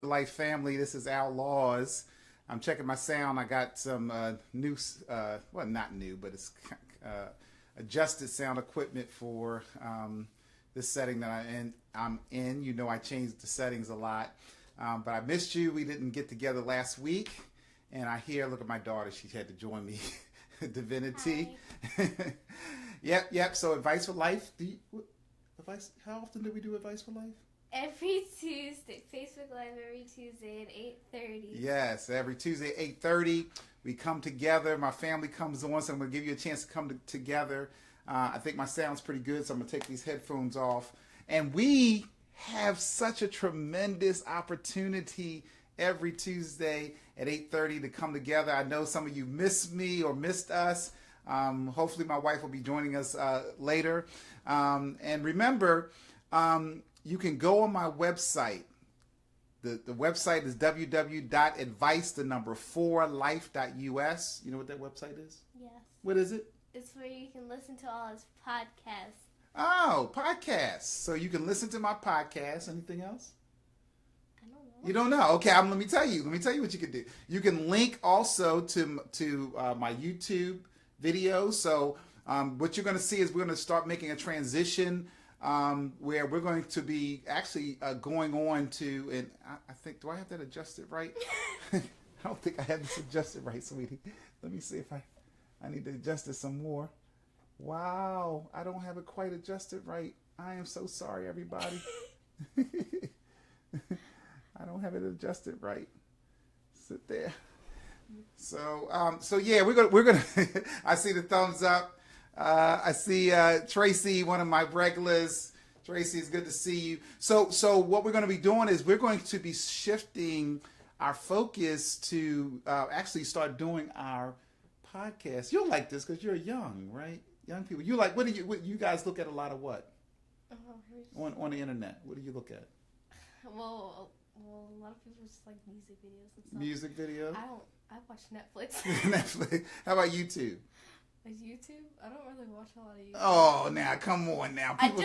Life family, this is Outlaws. I'm checking my sound. I got some new, well, not new, but it's adjusted sound equipment for this setting that I'm in. You know, I changed the settings a lot, but I missed you. We didn't get together last week, and I hear, look at my daughter. She had to join me. Divinity. Yep. So Advice for Life. Advice? How often do we do Advice for Life? Every Tuesday. Facebook Live every Tuesday at 8:30. Yes, every Tuesday at 8:30. We come together. My family comes on, so I'm going to give you a chance to come together. I think my sound's pretty good, so I'm going to take these headphones off. And we have such a tremendous opportunity every Tuesday at 8:30 to come together. I know some of you missed me or missed us. Hopefully my wife will be joining us later. And remember, you can go on my website. The website is www.advice4life.us. You know what that website is? Yes. What is it? It's where you can listen to all his podcasts. Oh, podcasts. So you can listen to my podcast. Anything else? I don't know. You don't know? Okay, let me tell you. Let me tell you what you can do. You can link also to my YouTube videos. So what you're going to see is we're going to start making a transition where we're going to be actually going on to, and I think, do I have that adjusted right? I don't think I have this adjusted right, sweetie. Let me see if I need to adjust it some more. Wow, I don't have it quite adjusted right. I am so sorry, everybody. I don't have it adjusted right. Sit there. So yeah, we're gonna. I see the thumbs up. I see Tracy, one of my regulars. Tracy, it's good to see you. So what we're going to be doing is we're going to be shifting our focus to actually start doing our podcast. You'll like this because you're young, right? Young people. You like what you guys look at a lot of what? On the internet. What do you look at? Well, a lot of people just like music videos and stuff. Music videos? I watch Netflix. Netflix. How about YouTube? Is YouTube? I don't really watch a lot of YouTube. Oh, now come on now. People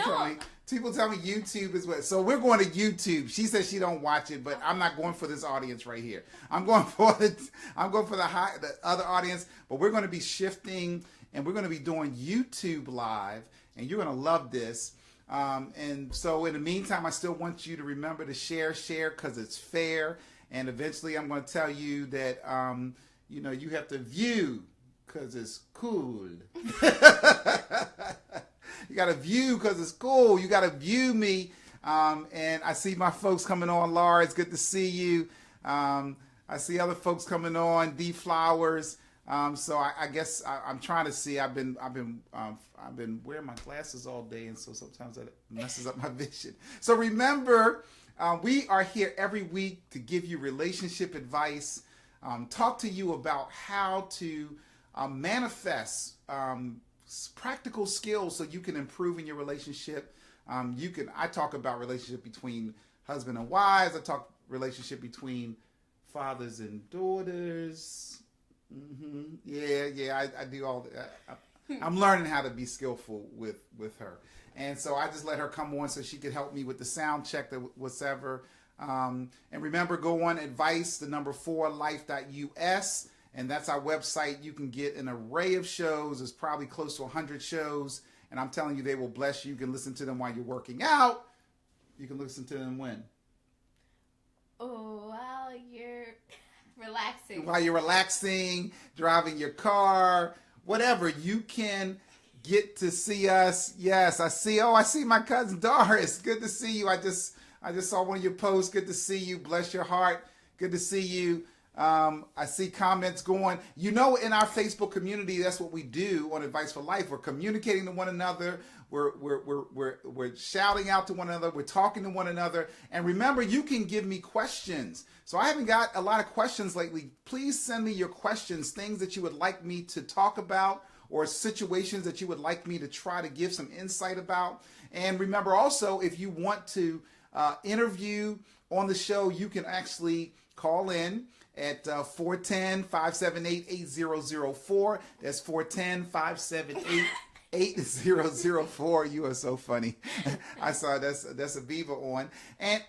tell me YouTube is what. So we're going to YouTube. She says she don't watch it, but I'm not going for this audience right here. I'm going for the other audience, but we're going to be shifting and we're going to be doing YouTube live, and you're going to love this. And so in the meantime, I still want you to remember to share because it's fair. And eventually I'm going to tell you that, you have to view because it's cool. You got to view because it's cool. You got to view me. And I see my folks coming on. Laura, it's good to see you. I see other folks coming on. D Flowers. So I guess I'm trying to see. I've been wearing my glasses all day, and so sometimes that messes up my vision. So remember, we are here every week to give you relationship advice, talk to you about how to manifest practical skills so you can improve in your relationship. I talk about relationship between husband and wives. I talk relationship between fathers and daughters. Mm-hmm. Yeah, I do all that. I'm learning how to be skillful with her. And so I just let her come on so she could help me with the sound check, whatever. And remember, go on advice4life.us, and that's our website. You can get an array of shows. There's probably close to 100 shows, and I'm telling you, they will bless you. You can listen to them while you're working out. You can listen to them when? Oh, while you're relaxing. While you're relaxing, driving your car, whatever. You can get to see us. Yes, I see my cousin Doris. Good to see you. I just saw one of your posts. Good to see you. Bless your heart. Good to see you. I see comments going. In our Facebook community, that's what we do on Advice for Life. We're communicating to one another. We're shouting out to one another. We're talking to one another. And remember, you can give me questions. So I haven't got a lot of questions lately. Please send me your questions, things that you would like me to talk about, or situations that you would like me to try to give some insight about. And remember also, if you want to interview on the show, you can actually call in at 410-578-8004. That's 410-578-8004. You are so funny. I saw that's a Viva on. And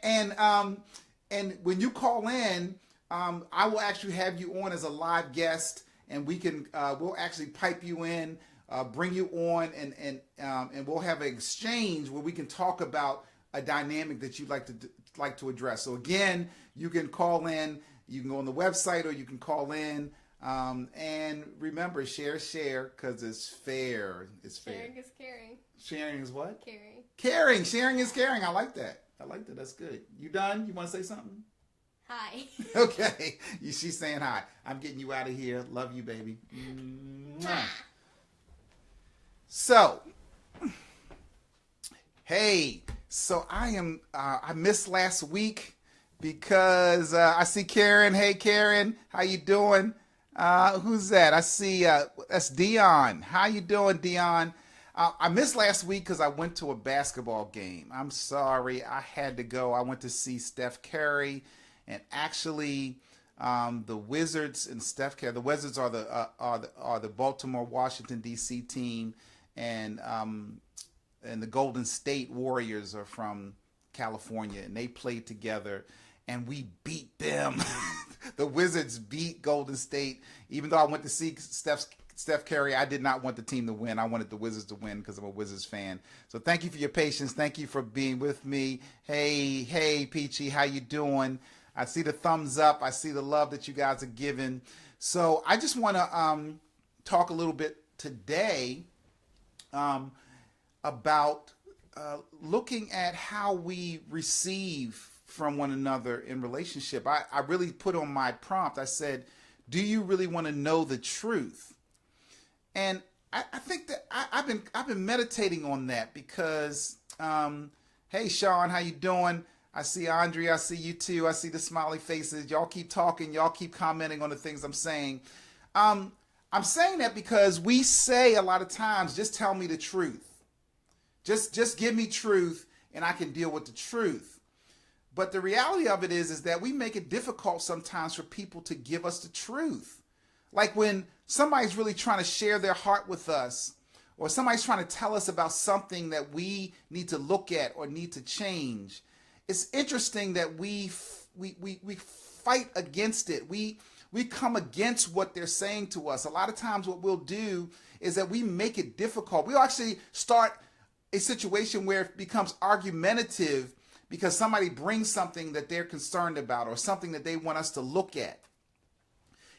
And when you call in, I will actually have you on as a live guest, and we'll actually pipe you in, bring you on, and we'll have an exchange where we can talk about a dynamic that you'd like to address. So again, you can call in, you can go on the website, or you can call in. And remember, share, because it's fair. It's fair. Sharing is caring. Sharing is what? Caring. Caring. Sharing is caring. I like that. That's good. You done? You want to say something? Hi. Okay. She's saying hi. I'm getting you out of here. Love you, baby. Mwah. So, hey. So I missed last week because I see Karen. Hey, Karen. How you doing? Who's that? I see that's Dion. How you doing, Dion? I missed last week because I went to a basketball game. I'm sorry, I had to go. I went to see Steph Curry, and actually, the Wizards and Steph Curry. The Wizards are the Baltimore, Washington D.C. team, and the Golden State Warriors are from California, and they played together, and we beat them. The Wizards beat Golden State. Even though I went to see Steph Curry, I did not want the team to win. I wanted the Wizards to win because I'm a Wizards fan. So thank you for your patience. Thank you for being with me. Hey, Peachy, how you doing? I see the thumbs up. I see the love that you guys are giving. So I just want to talk a little bit today about looking at how we receive from one another in relationship. I really put on my prompt, I said, do you really want to know the truth? And I think that I've been meditating on that because, hey, Sean, how you doing? I see Andrea, I see you too. I see the smiley faces. Y'all keep talking. Y'all keep commenting on the things I'm saying. I'm saying that because we say a lot of times, just tell me the truth. Just give me truth and I can deal with the truth. But the reality of it is that we make it difficult sometimes for people to give us the truth. Like when somebody's really trying to share their heart with us, or somebody's trying to tell us about something that we need to look at or need to change. It's interesting that we fight against it. We come against what they're saying to us. A lot of times what we'll do is that we make it difficult. We'll actually start a situation where it becomes argumentative because somebody brings something that they're concerned about or something that they want us to look at.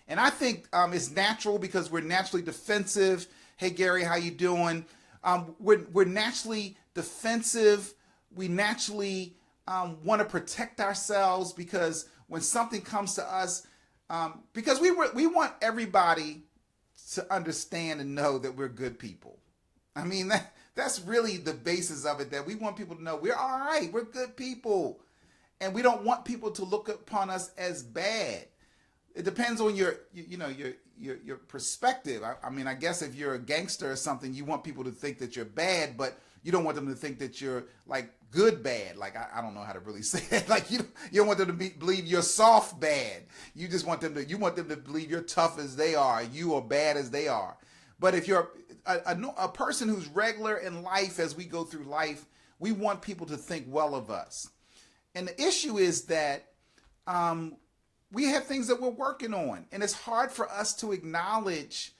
And I think it's natural because we're naturally defensive. Hey, Gary, how you doing? We're naturally defensive. We naturally want to protect ourselves because when something comes to us, because we want everybody to understand and know that we're good people. I mean, that's really the basis of it, that we want people to know we're all right, we're good people. And we don't want people to look upon us as bad. It depends on your perspective. I mean, I guess if you're a gangster or something, you want people to think that you're bad, but you don't want them to think that you're like good bad. Like, I don't know how to really say it. Like you don't want them to believe you're soft bad. You just want them to believe you're tough as they are, you are bad as they are. But if you're a person who's regular in life, as we go through life, we want people to think well of us. And the issue is that we have things that we're working on, and it's hard for us to acknowledge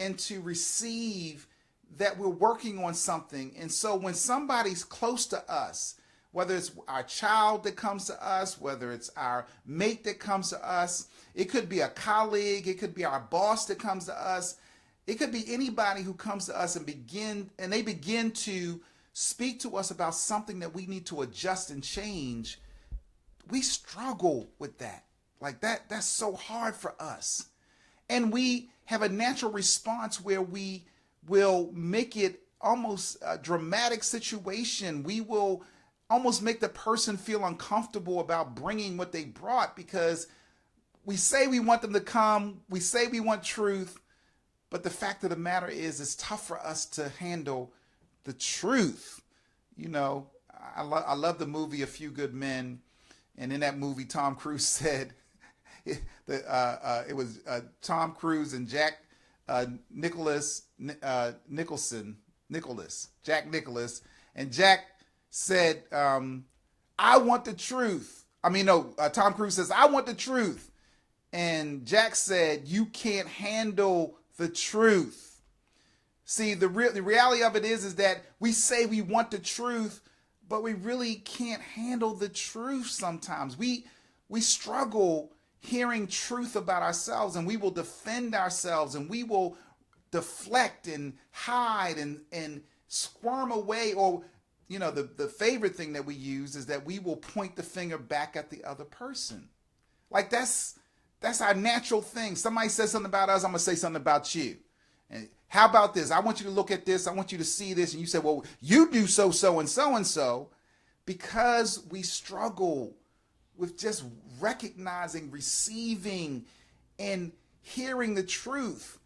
and to receive that we're working on something. And so when somebody's close to us, whether it's our child that comes to us, whether it's our mate that comes to us, it could be a colleague, it could be our boss that comes to us, it could be anybody who comes to us and they begin to speak to us about something that we need to adjust and change. We struggle with that. Like that's so hard for us. And we have a natural response where we will make it almost a dramatic situation. We will almost make the person feel uncomfortable about bringing what they brought because we say we want them to come. We say we want truth. But the fact of the matter is, it's tough for us to handle the truth. You know, I love the movie A Few Good Men. And in that movie, Tom Cruise said, it was Tom Cruise and Jack Nicholas. And Jack said, I want the truth. Tom Cruise says, I want the truth. And Jack said, you can't handle the truth. See, the reality of it is that we say we want the truth, but we really can't handle the truth sometimes. We struggle hearing truth about ourselves, and we will defend ourselves, and we will deflect and hide and squirm away. Or, the favorite thing that we use is that we will point the finger back at the other person. Like that's our natural thing. Somebody says something about us, I'm going to say something about you. And how about this? I want you to look at this. I want you to see this. And you say, well, you do so and so, because we struggle with just recognizing, receiving, and hearing the truth.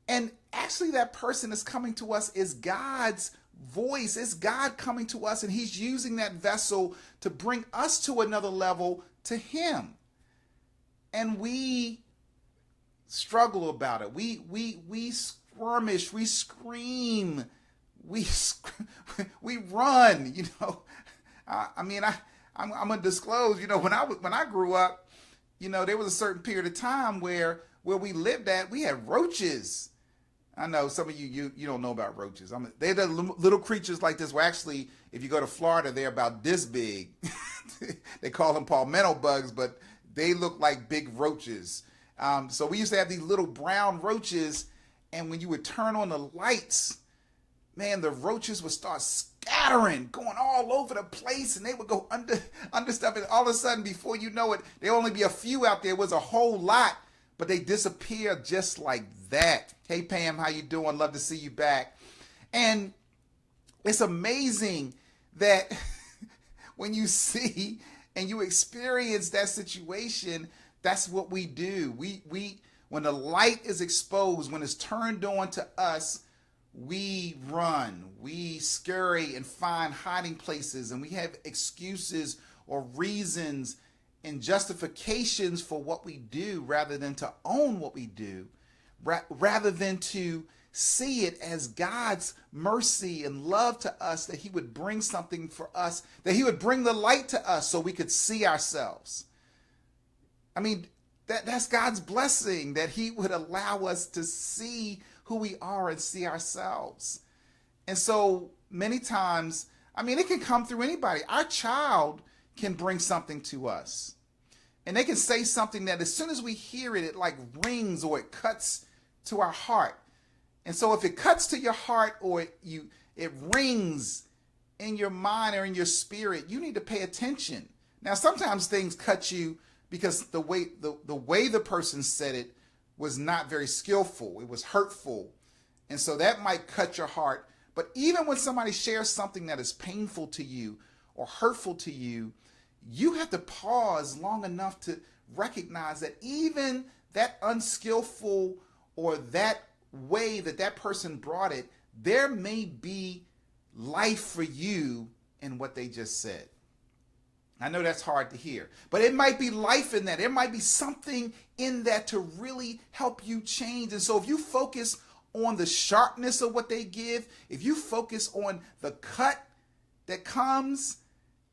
And actually that person that's coming to us is God's voice. It's God coming to us, and he's using that vessel to bring us to another level to him. And we struggle about it. We skirmish, we scream, we run, I'm gonna disclose, when I grew up, there was a certain period of time where we lived at, we had roaches. I know some of you don't know about roaches. They're the little creatures like this. Well, actually, if you go to Florida, they're about this big. They call them palmetto bugs, but they look like big roaches. So we used to have these little brown roaches, and when you would turn on the lights, man, the roaches would start scattering, going all over the place, and they would go under stuff, and all of a sudden, before you know it, there'll only be a few out there. It was a whole lot, but they disappear just like that. Hey, Pam, how you doing? Love to see you back. And it's amazing that when you see and you experience that situation, that's what we do. We when the light is exposed, when it's turned on to us, we run, we scurry and find hiding places, and we have excuses or reasons and justifications for what we do, rather than to own what we do, rather than to see it as God's mercy and love to us, that he would bring something for us, that he would bring the light to us so we could see ourselves. That's God's blessing, that he would allow us to see who we are and see ourselves. And so many times, it can come through anybody. Our child can bring something to us, and they can say something that as soon as we hear it, it like rings, or it cuts to our heart. And so if it cuts to your heart, or it rings in your mind or in your spirit, you need to pay attention. Now, sometimes things cut you because the way the person said it was not very skillful. It was hurtful. And so that might cut your heart. But even when somebody shares something that is painful to you or hurtful to you, you have to pause long enough to recognize that even that unskillful or that way that person brought it, there may be life for you in what they just said. I know that's hard to hear, but it might be life in that. There might be something in that to really help you change. And so if you focus on the sharpness of what they give, if you focus on the cut that comes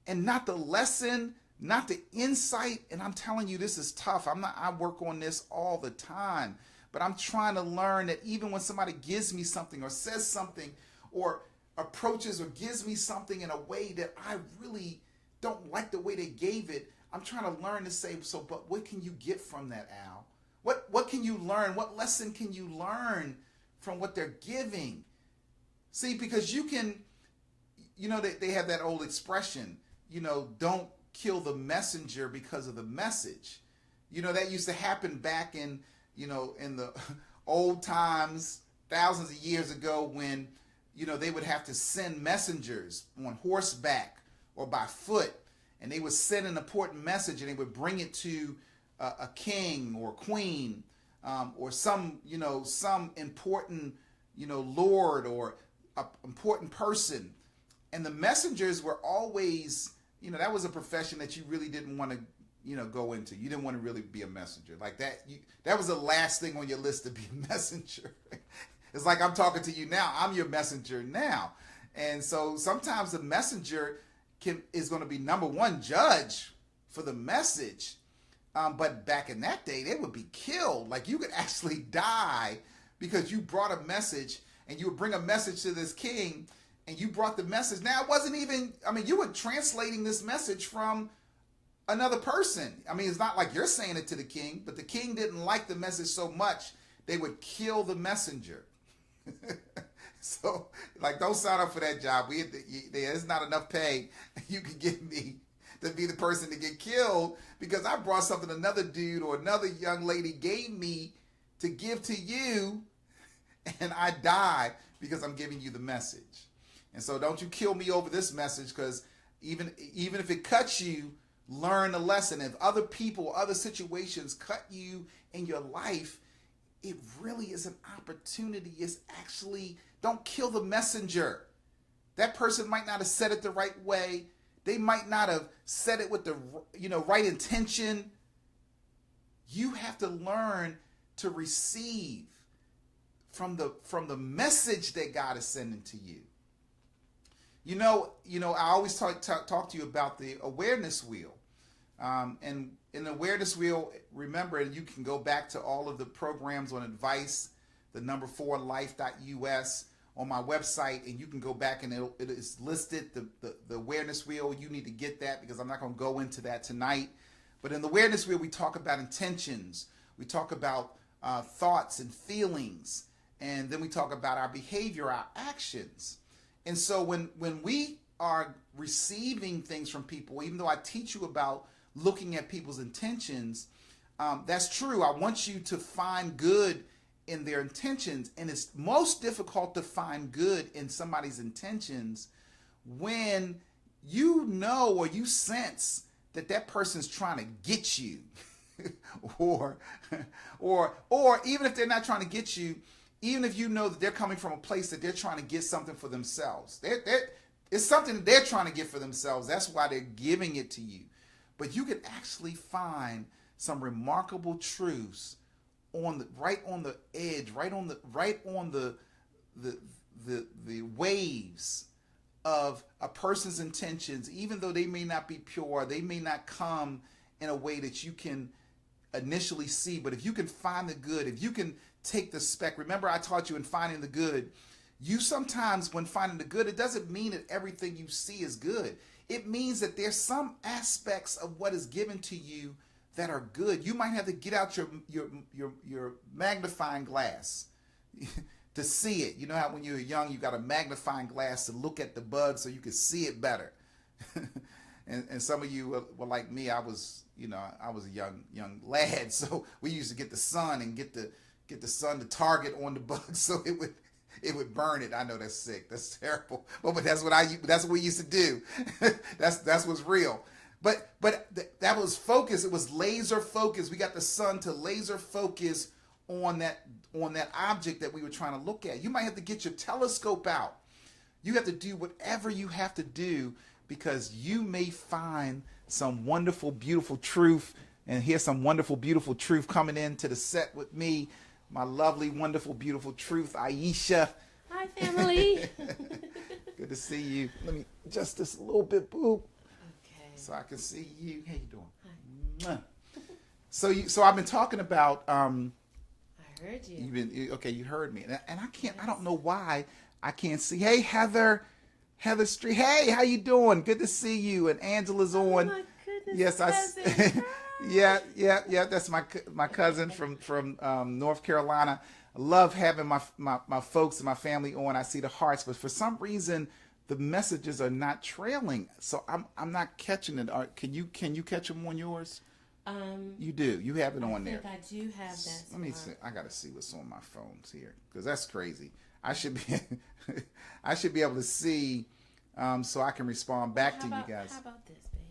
and not the lesson, not the insight, and I'm telling you, this is tough. I work on this all the time, but I'm trying to learn that even when somebody gives me something or says something or approaches or gives me something in a way that I really don't like the way they gave it, I'm trying to learn to say, but what can you get from that, Al? What can you learn? What lesson can you learn from what they're giving? See, because you can, they have that old expression, don't kill the messenger because of the message. That used to happen back in the old times, thousands of years ago, when, they would have to send messengers on horseback or by foot, and they would send an important message, and they would bring it to a king or queen, or some important, lord or an important person. And the messengers were always, that was a profession that you really didn't want to, go into. You didn't want to really be a messenger like that. That was the last thing on your list to be a messenger. It's like I'm talking to you now. I'm your messenger now. And so sometimes the messenger is going to be, number one, judge for the message. But back in that day, they would be killed. Like you could actually die because you brought a message, and you would bring a message to this king, and you brought the message. Now, it wasn't even, I mean, you were translating this message from another person. I mean, it's not like you're saying it to the king, but the king didn't like the message so much, they would kill the messenger. So, like, don't sign up for that job. There's not enough pay you can give me to be the person to get killed because I brought something another dude or another young lady gave me to give to you, and I die because I'm giving you the message. And so don't you kill me over this message, because even if it cuts you, learn the lesson. If other people, other situations cut you in your life, it really is an opportunity. It's actually, don't kill the messenger. That person might not have said it the right way. They might not have said it with the right intention. You have to learn to receive from the message that God is sending to you. I always talk to you about the awareness wheel. And in the awareness wheel, remember, you can go back to all of the programs on advice, the number 4life.us on my website, and you can go back and it is listed, the awareness wheel. You need to get that because I'm not going to go into that tonight. But in the awareness wheel, we talk about intentions. We talk about thoughts and feelings. And then we talk about our behavior, our actions. And so when we are receiving things from people, even though I teach you about looking at people's intentions, that's true. I want you to find good in their intentions. And it's most difficult to find good in somebody's intentions when you know or you sense that person's trying to get you. or even if they're not trying to get you, even if you know that they're coming from a place that they're trying to get something for themselves. It's something that they're trying to get for themselves. That's why they're giving it to you. But you can actually find some remarkable truths right on the edge, right on the waves of a person's intentions, even though they may not be pure, they may not come in a way that you can initially see. But if you can find the good, if you can take the speck, remember I taught you in finding the good, you sometimes when finding the good, it doesn't mean that everything you see is good. It means that there's some aspects of what is given to you that are good. You might have to get out your magnifying glass to see it. You know how when you're young, you got a magnifying glass to look at the bug so you can see it better. and some of you were like me. I was a young lad, so we used to get the sun and get the sun to target on the bug so it would burn it. I know that's sick. That's terrible. But that's what we used to do. that's what's real. But that was focus. It was laser focus. We got the sun to laser focus on that object that we were trying to look at. You might have to get your telescope out. You have to do whatever you have to do because you may find some wonderful, beautiful truth. And here's some wonderful, beautiful truth coming into the set with me. My lovely, wonderful, beautiful truth, Aisha. Hi, family. Good to see you. Let me adjust this a little bit, boo. Okay. So I can see you. How you doing? Hi. So I've been talking about. I heard you. You heard me, and I can't. I don't know why I can't see. Hey, Heather Street. Hey, how you doing? Good to see you. And Angela's on. Oh my goodness. Yes, Yeah. That's my cousin from North Carolina. I love having my folks and my family on. I see the hearts, but for some reason the messages are not trailing. So I'm not catching it. Can you catch them on yours? You do. You have it on there. I do have that. Let me see. I got to see what's on my phones here because that's crazy. I should be able to see so I can respond back to you guys. How about this, babe?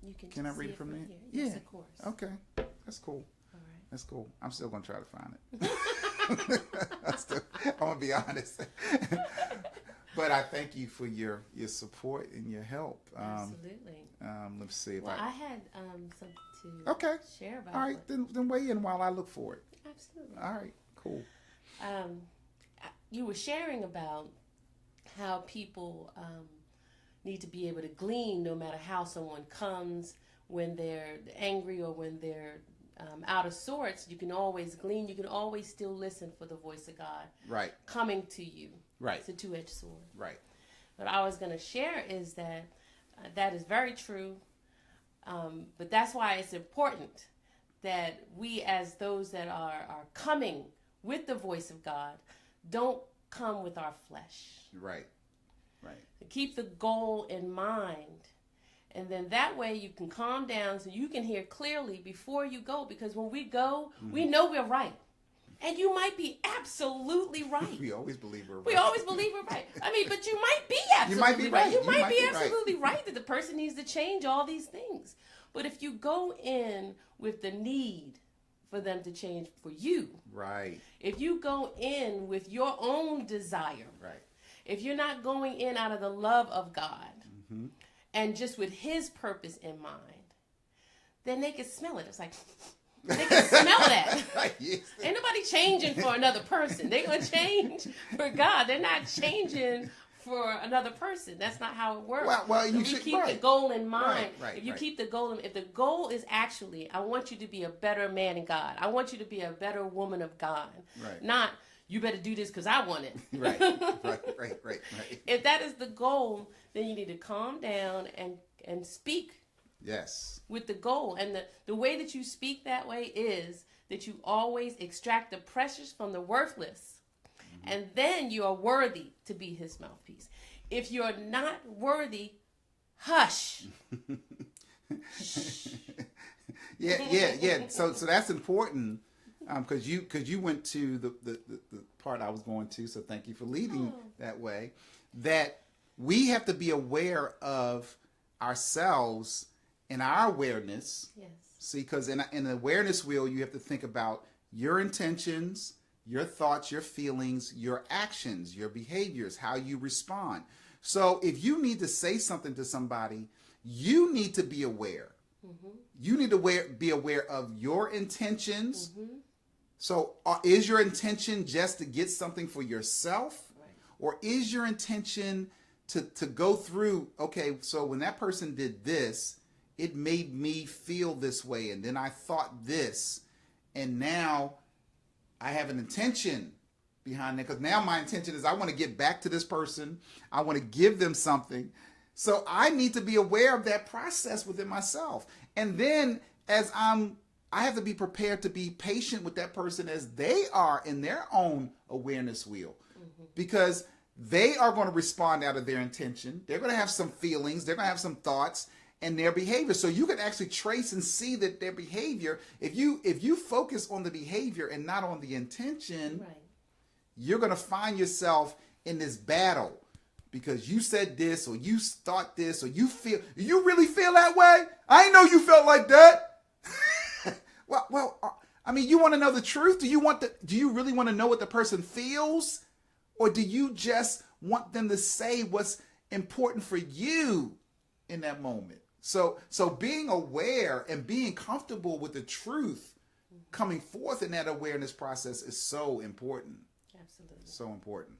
You can I read it from there? Here. Yes, Yeah. of course. Okay. That's cool. All right. That's cool. I'm still going to try to find it. I'm going to be honest. But I thank you for your support and your help. Absolutely. Let's see if I had something to Okay. share about. All right. Then weigh in while I look for it. Absolutely. All right. Cool. You were sharing about how people need to be able to glean no matter how someone comes, when they're angry or when they're out of sorts, you can always glean. You can always still listen for the voice of God Right. coming to you. Right. It's a two-edged sword. Right. What I was going to share is that that is very true. But that's why it's important that we, as those that are coming with the voice of God, don't come with our flesh. Right. Right. Keep the goal in mind. And then that way you can calm down so you can hear clearly before you go. Because when we go, we know we're right. And you might be absolutely right. We always believe we're right. We always believe we're right. I mean, but you might be absolutely right. You might be absolutely right that the person needs to change all these things. But if you go in with the need for them to change for you, right. If you go in with your own desire, right. If you're not going in out of the love of God and just with His purpose in mind, then they can smell it. It's like, they can smell that. Yes. Ain't nobody changing for another person. They're going to change for God. They're not changing for another person. That's not how it works. Well, you should keep the goal in mind. Right, if you keep the goal, if the goal is actually, I want you to be a better man in God. I want you to be a better woman of God. Right. Not, you better do this because I want it. Right. If that is the goal, then you need to calm down and speak. Yes. With the goal. And the way that you speak that way is that you always extract the precious from the worthless. And then you are worthy to be His mouthpiece. If you're not worthy, hush. Yeah. So that's important because you went to the part I was going to. So thank you for leading that way. That we have to be aware of ourselves and our awareness. Yes. See, because in the awareness wheel, you have to think about your intentions, your thoughts, your feelings, your actions, your behaviors, how you respond. So if you need to say something to somebody, you need to be aware. You need to be aware of your intentions. So is your intention just to get something for yourself? Right. Or is your intention to go through, okay, so when that person did this, it made me feel this way, and then I thought this, and now I have an intention behind that, because now my intention is I want to get back to this person. I want to give them something. So I need to be aware of that process within myself. And then as I have to be prepared to be patient with that person as they are in their own awareness wheel, because they are going to respond out of their intention. They're going to have some feelings. They're going to have some thoughts and their behavior. So you can actually trace and see that their behavior, if you focus on the behavior and not on the intention, right, you're going to find yourself in this battle because you said this or you thought this or you really feel that way? I didn't know you felt like that. I mean, you want to know the truth? Do you really want to know what the person feels? Or do you just want them to say what's important for you in that moment? So being aware and being comfortable with the truth coming forth in that awareness process is so important. Absolutely. So important.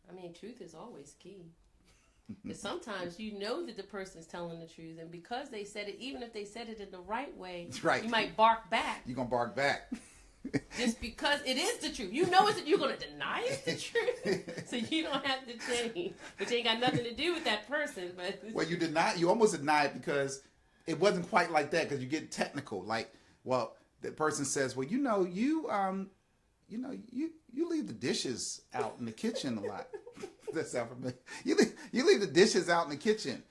I mean, truth is always key. Because sometimes you know that the person's telling the truth, and because they said it, even if they said it in the right way, right, you might bark back. You're going to bark back. Just because it is the truth. You know you're going to deny it's the truth. So you don't have to change. But you ain't got nothing to do with that person. But well, you almost deny it because it wasn't quite like that, because you get technical. Like, well, the person says, well, you leave the dishes out in the kitchen a lot. That's sound familiar. You leave the dishes out in the kitchen.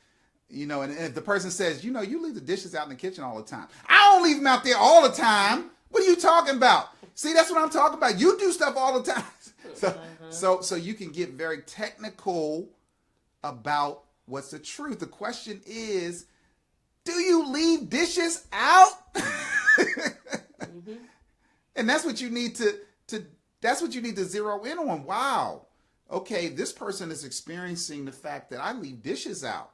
And if the person says, you leave the dishes out in the kitchen all the time. I don't leave them out there all the time. What are you talking about? See, that's what I'm talking about. You do stuff all the time. So you can get very technical about what's the truth. The question is, do you leave dishes out? And that's what you need to zero in on. Wow. Okay, this person is experiencing the fact that I leave dishes out.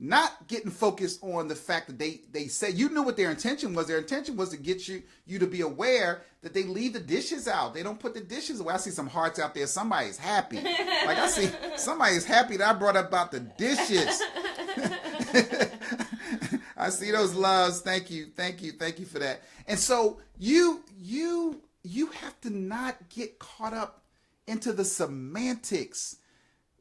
Not getting focused on the fact that they said, you knew what their intention was. Their intention was to get you to be aware that they leave the dishes out. They don't put the dishes away. I see some hearts out there. Somebody's happy. Like I see somebody's happy that I brought up about the dishes. I I see those loves. Thank you for that. And so you have to not get caught up into the semantics.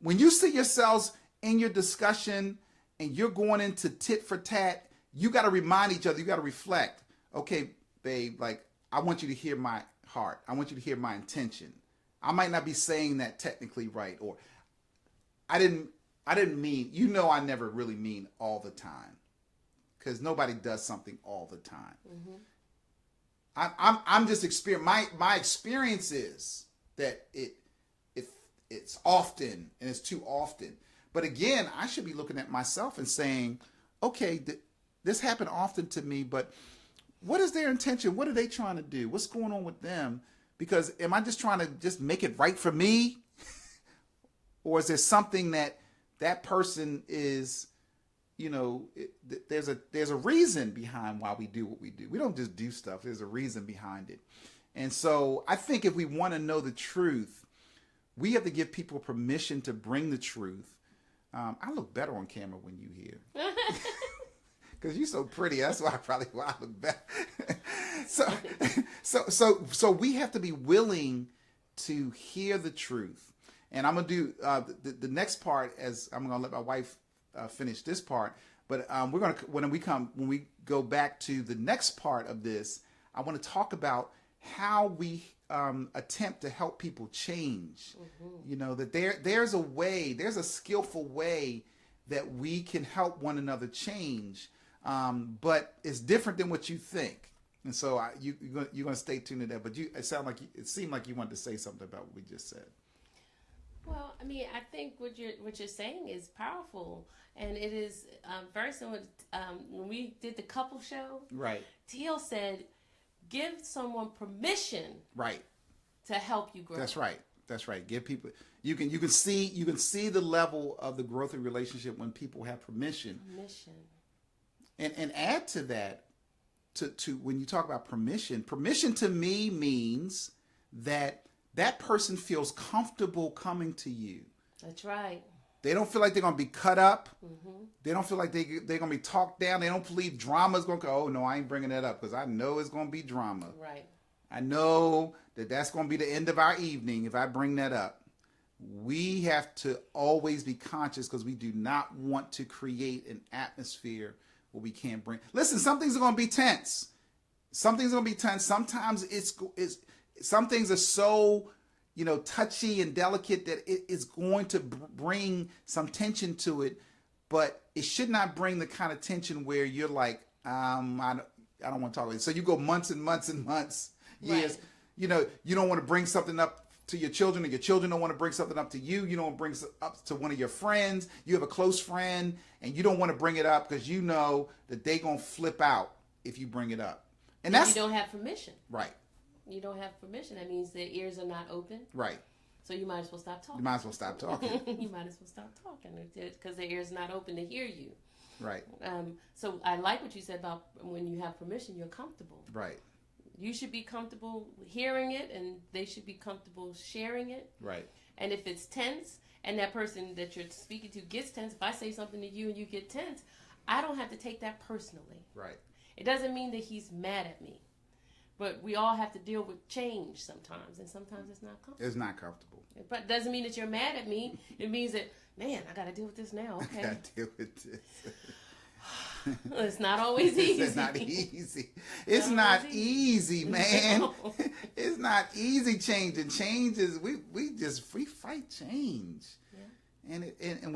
When you see yourselves in your discussion and you're going into tit for tat, you got to remind each other, you got to reflect. Okay, babe, like, I want you to hear my heart. I want you to hear my intention. I might not be saying that technically right, or I didn't mean, I never really mean all the time, because nobody does something all the time. I'm just my experience is that it's often, and it's too often. But again, I should be looking at myself and saying, okay, this happened often to me, but what is their intention? What are they trying to do? What's going on with them? Because am I just trying to just make it right for me? Or is there something that person is, there's a reason behind why we do what we do. We don't just do stuff. There's a reason behind it. And so I think if we want to know the truth, we have to give people permission to bring the truth. I look better on camera when you here. Because you're so pretty. That's why I look better. So we have to be willing to hear the truth. And I'm going to do the next part, as I'm going to let my wife finish this part. But we're going to, when we go back to the next part of this, I want to talk about how we attempt to help people change. That there's a way, there's a skillful way that we can help one another change. But it's different than what you think. And so you're going to stay tuned to that. But it seemed like you wanted to say something about what we just said. Well, I mean, I think what you're saying is powerful, and it is very similar. When we did the couple show, right? Teal said, "Give someone permission, right, to help you grow." That's right. Give people. You can see the level of the growth of relationship when people have permission. And add to that, to when you talk about permission to me means that person feels comfortable coming to you. That's right. They don't feel like they're going to be cut up. They don't feel like they're going to be talked down. They don't believe drama's going to go, oh, no, I ain't bringing that up because I know it's going to be drama. Right. I know that's going to be the end of our evening if I bring that up. We have to always be conscious because we do not want to create an atmosphere where we can't bring. Listen, some things are going to be tense. Sometimes some things are so, touchy and delicate that it is going to bring some tension to it, but it should not bring the kind of tension where you're like, I don't want to talk about it. So you go months and months and months, years. Right. You don't want to bring something up to your children, and your children don't want to bring something up to you. You don't want to bring it up to one of your friends. You have a close friend, and you don't want to bring it up because you know that they're going to flip out if you bring it up. And you don't have permission. Right. You don't have permission. That means their ears are not open. Right. So you might as well stop talking. You might as well stop talking. You might as well stop talking because their ears are not open to hear you. Right. So I like what you said about when you have permission, you're comfortable. Right. You should be comfortable hearing it, and they should be comfortable sharing it. Right. And if it's tense, and that person that you're speaking to gets tense, if I say something to you and you get tense, I don't have to take that personally. Right. It doesn't mean that he's mad at me. But we all have to deal with change sometimes, and sometimes it's not comfortable. It's not comfortable. But it doesn't mean that you're mad at me. It means that, man, I got to deal with this now. Okay. I got to deal with this. It's not always easy. It's not easy. It's not easy, man. No. It's not easy changing. Change is we fight change. Yeah. And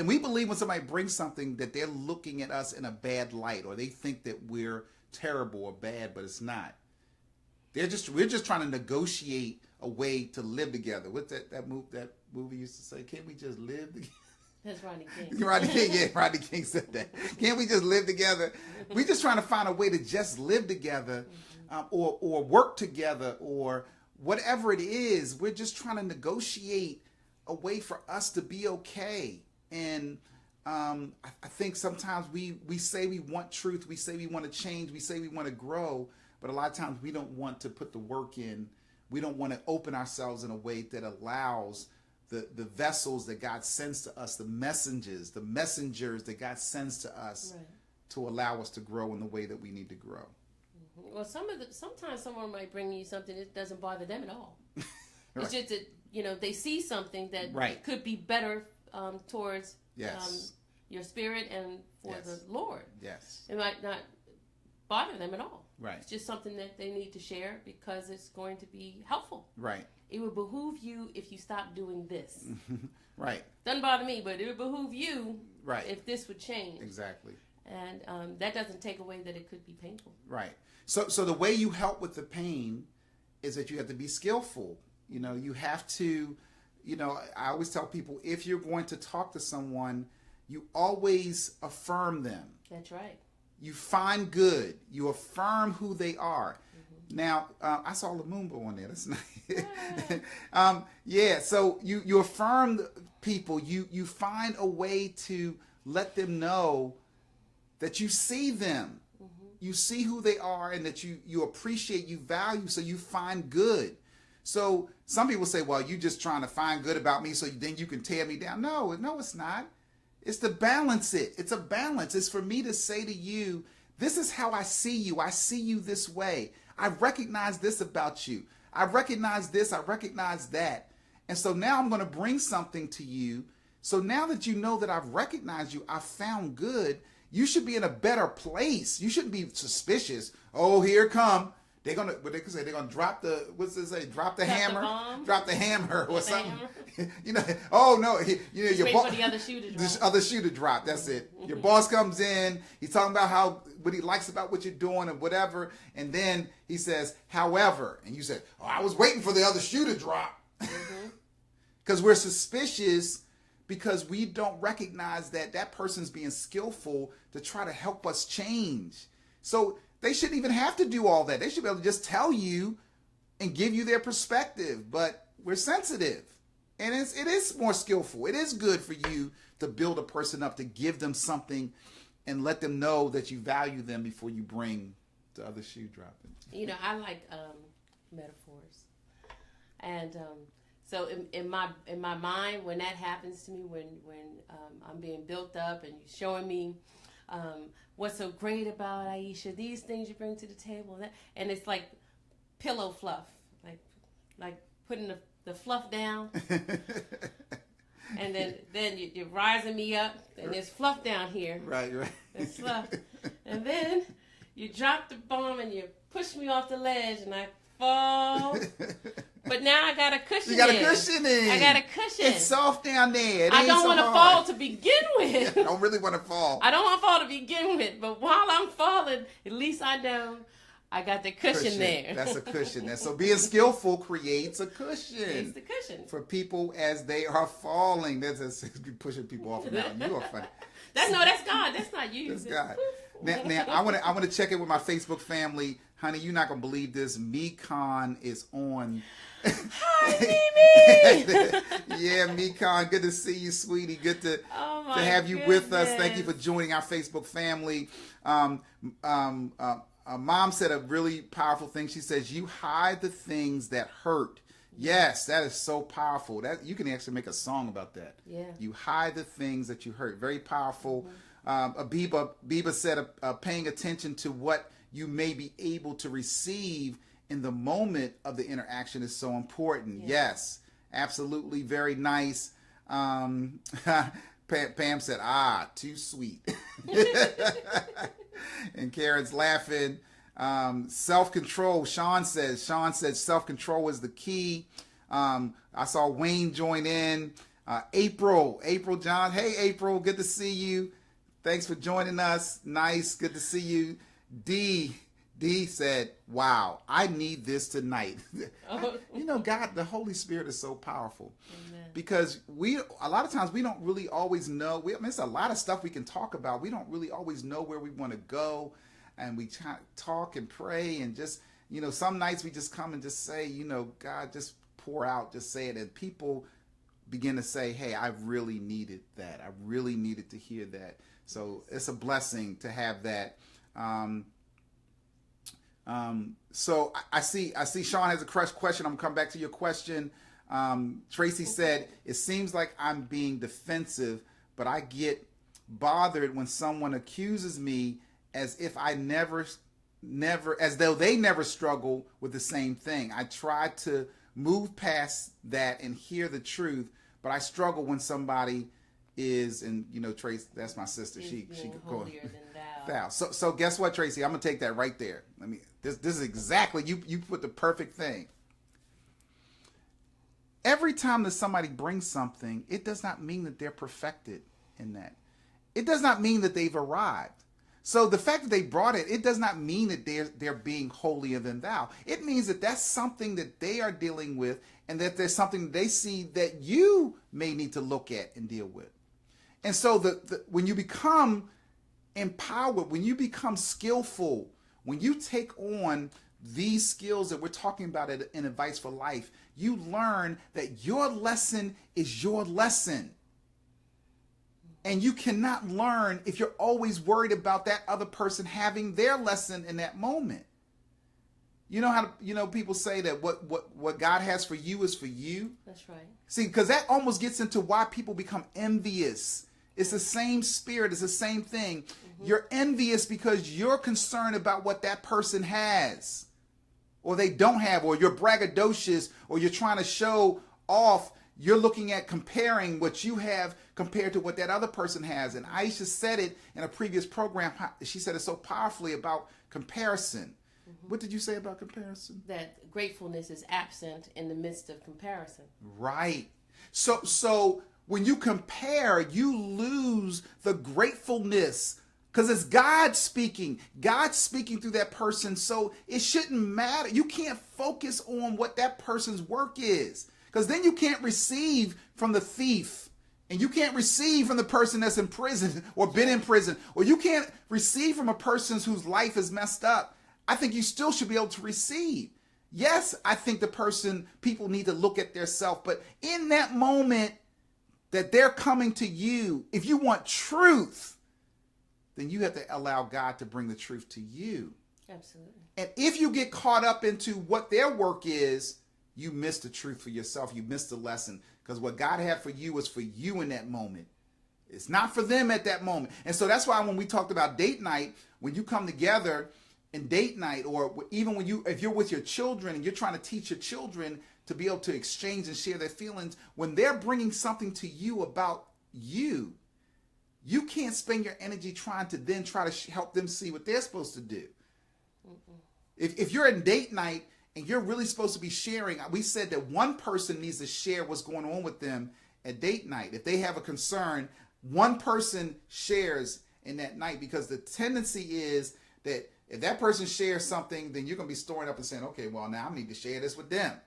we believe when somebody brings something that they're looking at us in a bad light, or they think that we're terrible or bad, but it's not. We're just trying to negotiate a way to live together. What's that movie used to say? Can't we just live together? That's Rodney King. Rodney King said that. Can't we just live together? We're just trying to find a way to just live together, or work together, or whatever it is. We're just trying to negotiate a way for us to be okay. And I think sometimes we say we want truth, we say we want to change, we say we want to grow, but a lot of times we don't want to put the work in. We don't want to open ourselves in a way that allows the vessels that God sends to us, the messengers that God sends to us, right, to allow us to grow in the way that we need to grow. Well, sometimes someone might bring you something that doesn't bother them at all. Right. It's just that they see something that Right. could be better towards Yes. your spirit and for Yes. the Lord. Yes. It might not bother them at all. Right. It's just something that they need to share because it's going to be helpful. Right. It would behoove you if you stopped doing this. Right. Doesn't bother me, but it would behoove you Right. if this would change. Exactly. And that doesn't take away that it could be painful. Right. So the way you help with the pain is that you have to be skillful. You have to, I always tell people, if you're going to talk to someone, you always affirm them. That's right. You find good. You affirm who they are. Now, I saw Lumumba on there. That's nice. Yeah, so you affirm the people. You find a way to let them know that you see them. You see who they are and that you appreciate, you value, so you find good. So some people say, well, you're just trying to find good about me so then you can tear me down. No, it's not. It's to balance it. It's a balance. It's for me to say to you, this is how I see you. I see you this way. I recognize this about you. I recognize this. I recognize that. And so now I'm going to bring something to you. So now that you know that I've recognized you, I've found good, you should be in a better place. You shouldn't be suspicious. Oh, here come. They're gonna. What they could say? They're gonna drop the. What's they say? Drop the hammer. Drop the hammer or something. Oh no. Your wait for the other shoe to drop. The other shoe to drop. That's it. Your boss comes in. He's talking about what he likes about what you're doing and whatever. And then he says, however, and you said, oh, I was waiting for the other shoe to drop. Because we're suspicious. Because we don't recognize that person's being skillful to try to help us change. So they shouldn't even have to do all that. They should be able to just tell you and give you their perspective. But we're sensitive. And it is more skillful. It is good for you to build a person up, to give them something and let them know that you value them before you bring the other shoe dropping. I like metaphors. And so in my mind, when that happens to me, when I'm being built up and you're showing me what's so great about Aisha, these things you bring to the table, and it's like pillow fluff, like putting the fluff down, and then you're rising me up, and there's fluff down here. Right. There's fluff, and then you drop the bomb and you push me off the ledge, and I fall. But now I got a cushion. You got a cushion in. I got a cushion. It's soft down there. I don't want to fall to begin with. I don't really want to fall. I don't want to fall to begin with. But while I'm falling, at least I know I got the cushion there. That's a cushion. So being skillful creates a cushion. It's the cushion. For people as they are falling. That's pushing people off now. You are funny. That's God. That's not you. That's God. Now I want to check in with my Facebook family. Honey, you're not going to believe this. Mekon is on. Hi, Mimi. Yeah, Mekon, good to see you, sweetie. Good to have you with us. Thank you for joining our Facebook family. Mom said a really powerful thing. She says, you hide the things that hurt. Yes, that is so powerful. That you can actually make a song about that. Yeah. You hide the things that you hurt. Very powerful. Biba said, paying attention to what you may be able to receive in the moment of the interaction is so important. Yeah. Yes, absolutely. Very nice. Pam said, too sweet. And Karen's laughing. Self-control. Sean says self-control is the key. I saw Wayne join in. April John. Hey, April. Good to see you. Thanks for joining us. Nice. Good to see you. D said, wow, I need this tonight. God, the Holy Spirit is so powerful. Amen. Because a lot of times we don't really always know. It's a lot of stuff we can talk about. We don't really always know where we want to go. And we talk and pray and just, some nights we just come and just say, God, just pour out, just say it. And people begin to say, hey, I really needed that. I really needed to hear that. So it's a blessing to have that. So I see Sean has a question. I'm gonna come back to your question. Tracy said, it seems like I'm being defensive, but I get bothered when someone accuses me as if I never, as though they never struggle with the same thing. I try to move past that and hear the truth, but I struggle when somebody is, and you know, Tracy, that's my sister. She holier than thou. So guess what, Tracy? I'm gonna take that right there. This is exactly, you put the perfect thing. Every time that somebody brings something, it does not mean that they're perfected in that. It does not mean that they've arrived. So the fact that they brought it, it does not mean that they're being holier than thou. It means that that's something that they are dealing with, and that there's something they see that you may need to look at and deal with. And so when you become empowered, when you become skillful, when you take on these skills that we're talking about in Advice for Life, you learn that your lesson is your lesson. And you cannot learn if you're always worried about that other person having their lesson in that moment. You know how people say that what God has for you is for you. That's right. See, because that almost gets into why people become envious. It's the same spirit. It's the same thing. Mm-hmm. You're envious because you're concerned about what that person has, or they don't have, or you're braggadocious, or you're trying to show off. You're looking at comparing what you have compared to what that other person has. And Aisha said it in a previous program. She said it so powerfully about comparison. Mm-hmm. What did you say about comparison? That gratefulness is absent in the midst of comparison. Right. So when you compare, you lose the gratefulness, because it's God speaking through that person. So it shouldn't matter. You can't focus on what that person's work is, because then you can't receive from the thief, and you can't receive from the person that's in prison or been in prison, or you can't receive from a person whose life is messed up. I think you still should be able to receive. Yes, I think people need to look at their self, but in that moment that they're coming to you, if you want truth, then you have to allow God to bring the truth to you. Absolutely. And if you get caught up into what their work is, you miss the truth for yourself. You miss the lesson, because what God had for you is for you in that moment. It's not for them at that moment. And so that's why when we talked about date night, when you come together in date night, or even if you're with your children and you're trying to teach your children to be able to exchange and share their feelings, when they're bringing something to you about you, you can't spend your energy trying to help them see what they're supposed to do. Mm-mm. If you're in date night and you're really supposed to be sharing, we said that one person needs to share what's going on with them at date night. If they have a concern, one person shares in that night, because the tendency is that if that person shares something, then you're going to be storing up and saying, okay, well, now I need to share this with them.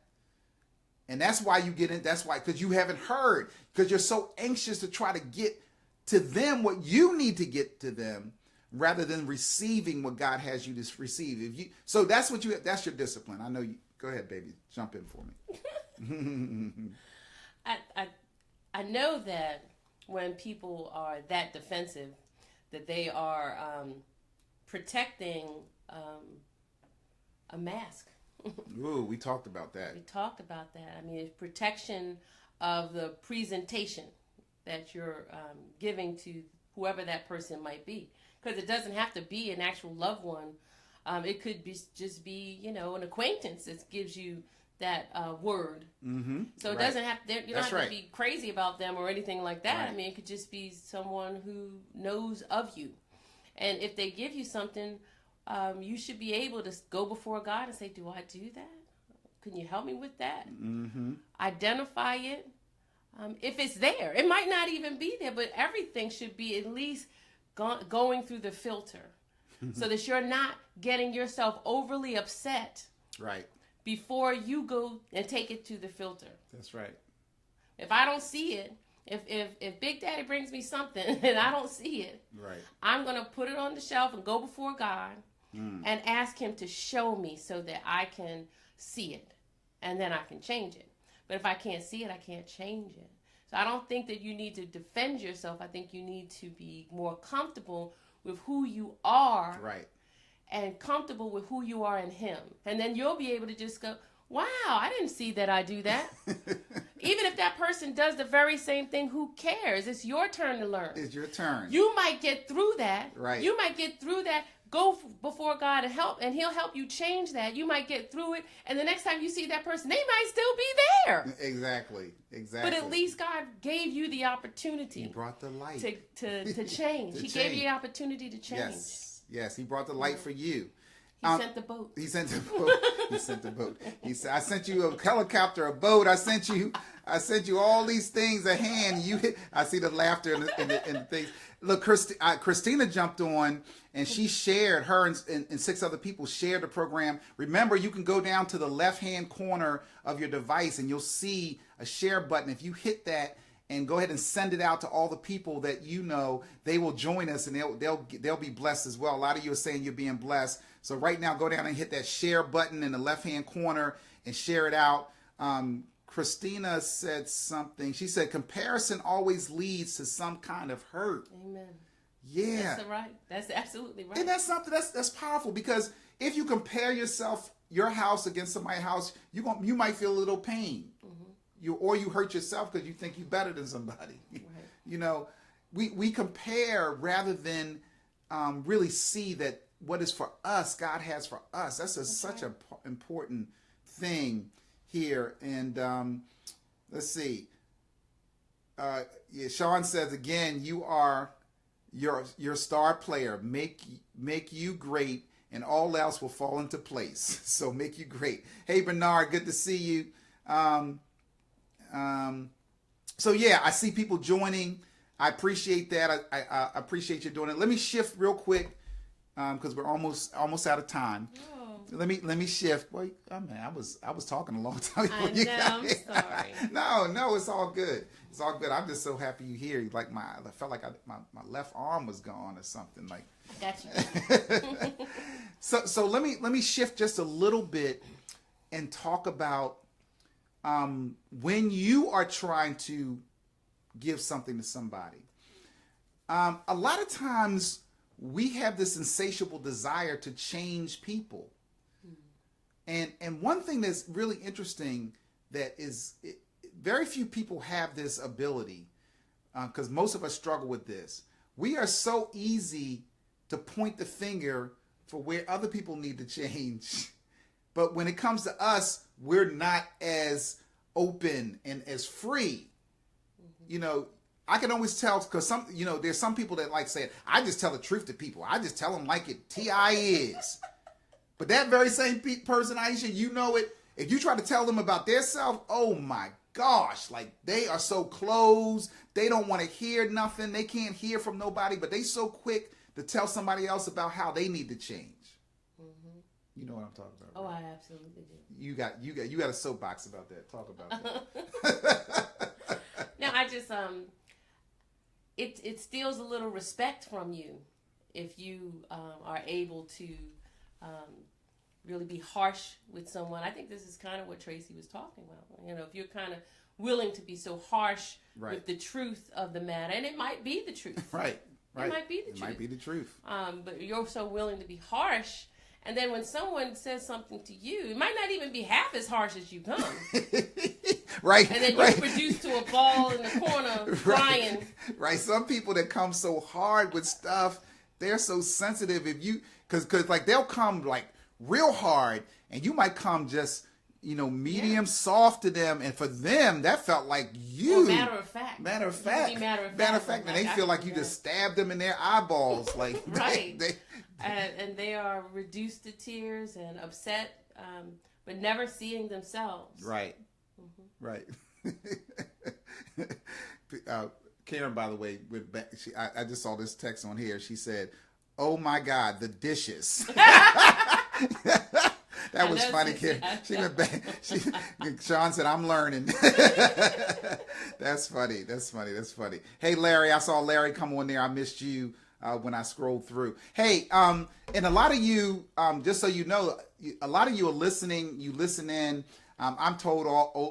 And that's why you get in. That's why, because you haven't heard, because you're so anxious to try to get to them what you need to get to them, rather than receiving what God has you to receive. So that's that's your discipline. I know you. Go ahead, baby. Jump in for me. I know that when people are that defensive, that they are protecting a mask. Ooh, we talked about that. I mean, it's protection of the presentation that you're giving to whoever that person might be. Because it doesn't have to be an actual loved one. It could just be, an acquaintance that gives you that word. Mm-hmm. So it doesn't have, you don't have to be crazy about them or anything like that. Right. I mean, it could just be someone who knows of you. And if they give you something, you should be able to go before God and say, do I do that? Can you help me with that? Mm-hmm. Identify it. If it's there, it might not even be there, but everything should be at least going through the filter so that you're not getting yourself overly upset right before you go and take it to the filter. That's right. If I don't see it, if Big Daddy brings me something and I don't see it, right, I'm going to put it on the shelf and go before God and ask him to show me so that I can see it, and then I can change it. But if I can't see it, I can't change it. So I don't think that you need to defend yourself. I think you need to be more comfortable with who you are. Right. And comfortable with who you are in him. And then you'll be able to just go, wow, I didn't see that I do that. Even if that person does the very same thing, who cares? It's your turn to learn. It's your turn. You might get through that. Right. You might get through that. Go before God and He'll help you change that. You might get through it, and the next time you see that person, they might still be there. Exactly. But at least God gave you the opportunity. He brought the light to change. He gave you the opportunity to change. Yes. He brought the light for you. He sent the boat. He sent the boat. He sent the boat. He said, "I sent you a helicopter, a boat. I sent you all these things a hand." I see the laughter in the things. Look, Christina jumped on and she shared, her and 6 other people shared the program. Remember, you can go down to the left-hand corner of your device and you'll see a share button. If you hit that and go ahead and send it out to all the people that you know, they will join us and they'll be blessed as well. A lot of you are saying you're being blessed. So right now, go down and hit that share button in the left-hand corner and share it out. Christina said something. She said, comparison always leads to some kind of hurt. Amen. Yeah. That's right. That's absolutely right. And that's something that's powerful, because if you compare your house against somebody's house, you might feel a little pain. Mm-hmm. You hurt yourself because you think you're better than somebody. Right. You know, we compare rather than really see that what is for us, God has for us. That's such an important thing here. And let's see. Sean says again, you are your star player. Make you great, and all else will fall into place. So make you great. Hey Bernard, good to see you. So yeah, I see people joining. I appreciate that. I appreciate you doing it. Let me shift real quick, because we're almost out of time. Oh. Let me shift. Boy, I mean, I was talking a long time before you got here. I'm sorry. No, it's all good. It's all good. I'm just so happy you're here. Like I felt like my left arm was gone or something. Like. Got you. So let me shift just a little bit and talk about when you are trying to give something to somebody. A lot of times we have this insatiable desire to change people. And one thing that's really interesting very few people have this ability, because most of us struggle with this. We are so easy to point the finger for where other people need to change. But when it comes to us, we're not as open and as free. Mm-hmm. You know, I can always tell, because there's some people that like saying, I just tell the truth to people. I just tell them like it T.I. is. But that very same person, Aisha, you know it. If you try to tell them about their self, oh my gosh, like they are so closed. They don't want to hear nothing. They can't hear from nobody, but they so quick to tell somebody else about how they need to change. Mm-hmm. You know what I'm talking about. Oh, right? I absolutely do. You got a soapbox about that. Talk about that. No, I just it steals a little respect from you if you are able to really be harsh with someone. I think this is kind of what Tracy was talking about. You know, if you're kind of willing to be so harsh with the truth of the matter, and it might be the truth. Right. It might be the truth. It might be the truth. But you're so willing to be harsh, and then when someone says something to you, it might not even be half as harsh as you come. Right. And then you're reduced to a ball in the corner crying. Right. Some people that come so hard with stuff, they're so sensitive. Because like they'll come like real hard, and you might come just medium soft to them, and for them that felt like you. Well, matter of fact, and they feel like you just stabbed them in their eyeballs, like right. And they are reduced to tears and upset, but never seeing themselves. Right, right. Karen, by the way, I just saw this text on here. She said, "Oh my God, the dishes." That was funny, Karen. She went back. Sean said, "I'm learning." That's funny. Hey, Larry, I saw Larry come on there. I missed you when I scrolled through. Hey, and a lot of you, just so you know, a lot of you are listening. You listen in. I'm told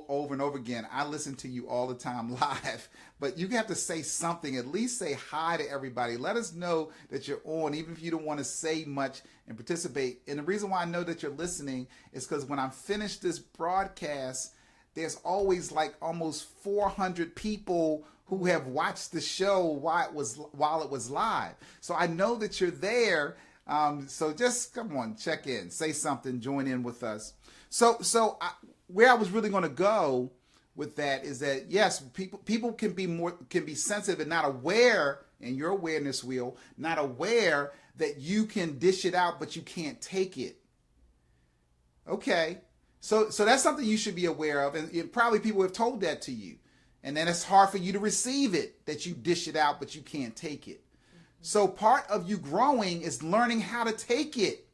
over and over again, I listen to you all the time live. But you have to say something. At least say hi to everybody. Let us know that you're on, even if you don't want to say much and participate. And the reason why I know that you're listening is because when I'm finished this broadcast, there's always like almost 400 people who have watched the show while it was live. So I know that you're there. So just come on, check in, say something, join in with us. Where I was really going to go with that is that yes, people can be sensitive and not aware in your awareness wheel, not aware that you can dish it out, but you can't take it. Okay, so that's something you should be aware of, and probably people have told that to you, and then it's hard for you to receive it, that you dish it out, but you can't take it. So part of you growing is learning how to take it.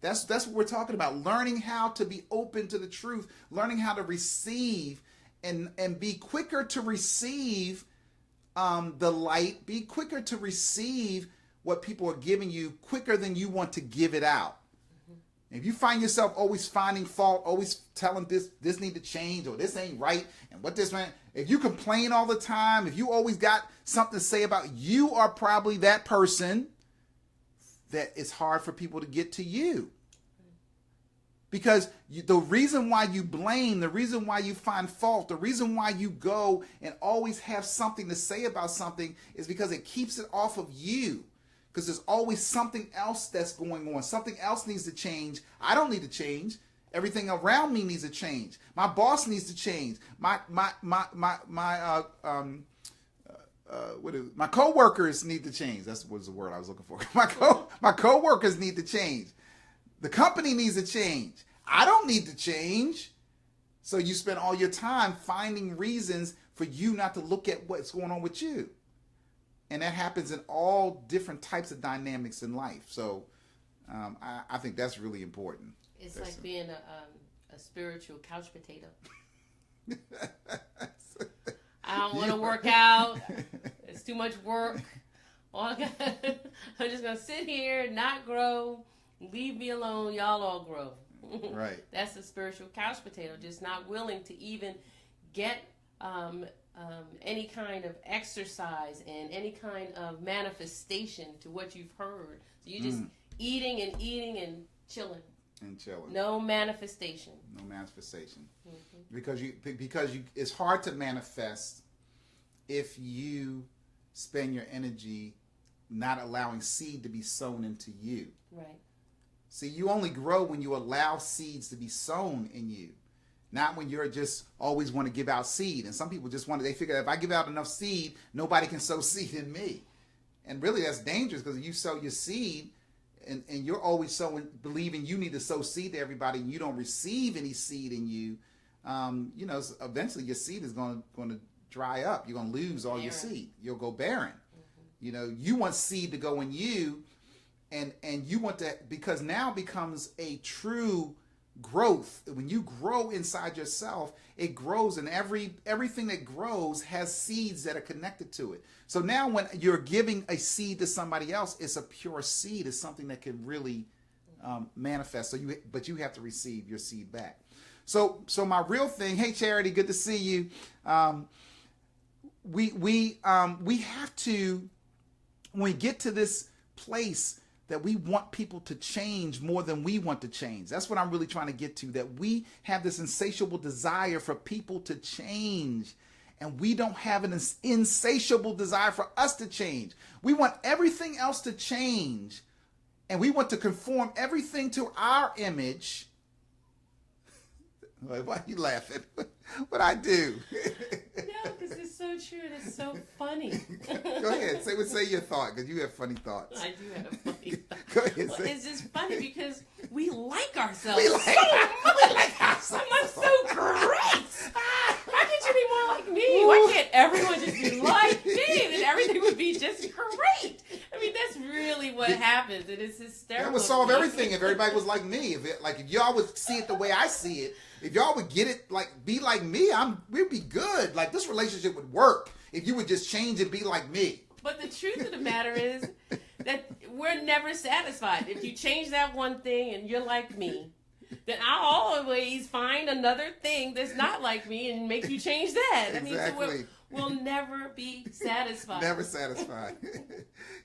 That's what we're talking about. Learning how to be open to the truth, learning how to receive and be quicker to receive the light, be quicker to receive what people are giving you quicker than you want to give it out. Mm-hmm. If you find yourself always finding fault, always telling this need to change or this ain't right and what this man, if you complain all the time, if you always got something to say about, you are probably that person that it's hard for people to get to you. Because the reason why you blame, the reason why you find fault, the reason why you go and always have something to say about something is because it keeps it off of you. Because there's always something else that's going on. Something else needs to change. I don't need to change. Everything around me needs to change. My boss needs to change. My coworkers need to change. That's what was the word I was looking for. My coworkers need to change. The company needs to change. I don't need to change. So you spend all your time finding reasons for you not to look at what's going on with you. And that happens in all different types of dynamics in life. So I think that's really important. It's like being a spiritual couch potato. I don't want to work out. It's too much work. I'm just going to sit here, not grow. Leave me alone. Y'all all grow. Right. That's a spiritual couch potato, just not willing to even get any kind of exercise and any kind of manifestation to what you've heard. So you're just eating and chilling. And chilling. No manifestation. No manifestation. Mm-hmm. Because it's hard to manifest if you spend your energy not allowing seed to be sown into you. Right. See, you only grow when you allow seeds to be sown in you, not when you're just always want to give out seed. And some people just they figure if I give out enough seed, nobody can sow seed in me. And really that's dangerous because you sow your seed and you're always sowing, believing you need to sow seed to everybody and you don't receive any seed in you. Eventually your seed is going to dry up. You're going to lose all your seed. You'll go barren. Mm-hmm. You want seed to go in you. And you want to, because now becomes a true growth. When you grow inside yourself, it grows, and everything that grows has seeds that are connected to it. So now when you're giving a seed to somebody else, it's a pure seed. It's something that can really manifest. But you have to receive your seed back. So my real thing. Hey, Charity, good to see you. We have to, when we get to this place that we want people to change more than we want to change. That's what I'm really trying to get to, that we have this insatiable desire for people to change, and we don't have an insatiable desire for us to change. We want everything else to change, and we want to conform everything to our image. Why are you laughing? What'd I do? No, because it's so true and it's so funny. Go ahead. Say your thought, because you have funny thoughts. I do have funny thoughts. Go ahead. Well, it's just funny because we like ourselves. We like ourselves. I'm so great. Why can't you be more like me? Why can't everyone just be like me? Then everything would be just great. I mean, that's really what happens. It is hysterical. That would solve everything if everybody was like me. If y'all would see it the way I see it, if y'all would get it, be like me, we'd be good. Like, this relationship would work if you would just change and be like me. But the truth of the matter is that we're never satisfied. If you change that one thing and you're like me, then I'll always find another thing that's not like me and make you change that. Exactly. I mean, so we'll never be satisfied. Never satisfied.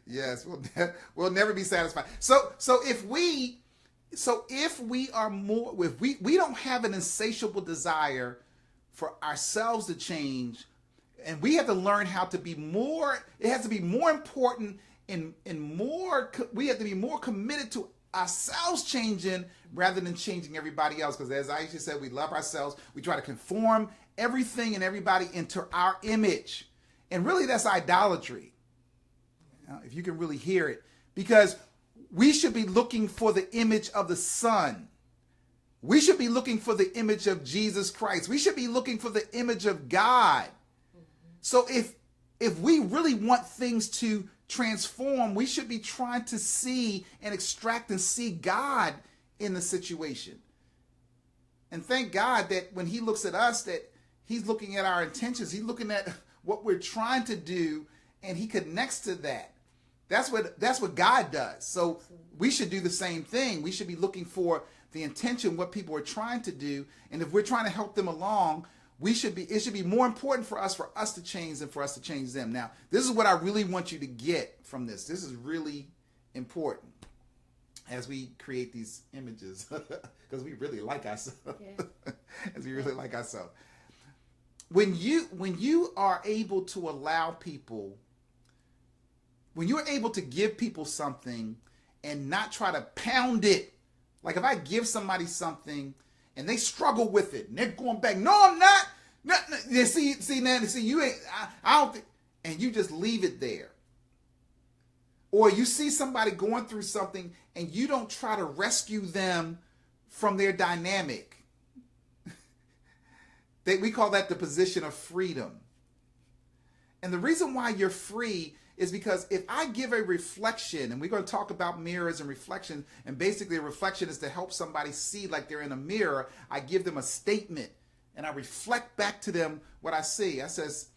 Yes, we'll never be satisfied. So if we are more, if we don't have an insatiable desire for ourselves to change, and we have to learn how to be more, it has to be more important and more, we have to be more committed to ourselves changing rather than changing everybody else. Because as Aisha said, we love ourselves. We try to conform everything and everybody into our image. And really that's idolatry. If you can really hear it. Because we should be looking for the image of the Son. We should be looking for the image of Jesus Christ. We should be looking for the image of God. So if we really want things to transform, we should be trying to see and extract and see God in the situation. And thank God that when he looks at us, that he's looking at our intentions. He's looking at what we're trying to do, and he connects to that. That's what God does. So we should do the same thing. We should be looking for the intention, what people are trying to do. And if we're trying to help them along, it should be more important for us to change than for us to change them. Now, this is what I really want you to get from this. This is really important as we create these images, because we really like ourselves. Yeah. As we really like ourselves. When you are able to allow people, when you're able to give people something and not try to pound it, like if I give somebody something and they struggle with it and they're going back, no, I'm not. No. See, you ain't, I don't think, and you just leave it there. Or you see somebody going through something and you don't try to rescue them from their dynamic. We call that the position of freedom. And the reason why you're free is because if I give a reflection, and we're going to talk about mirrors and reflection, and basically a reflection is to help somebody see like they're in a mirror. I give them a statement and I reflect back to them what I see. I says,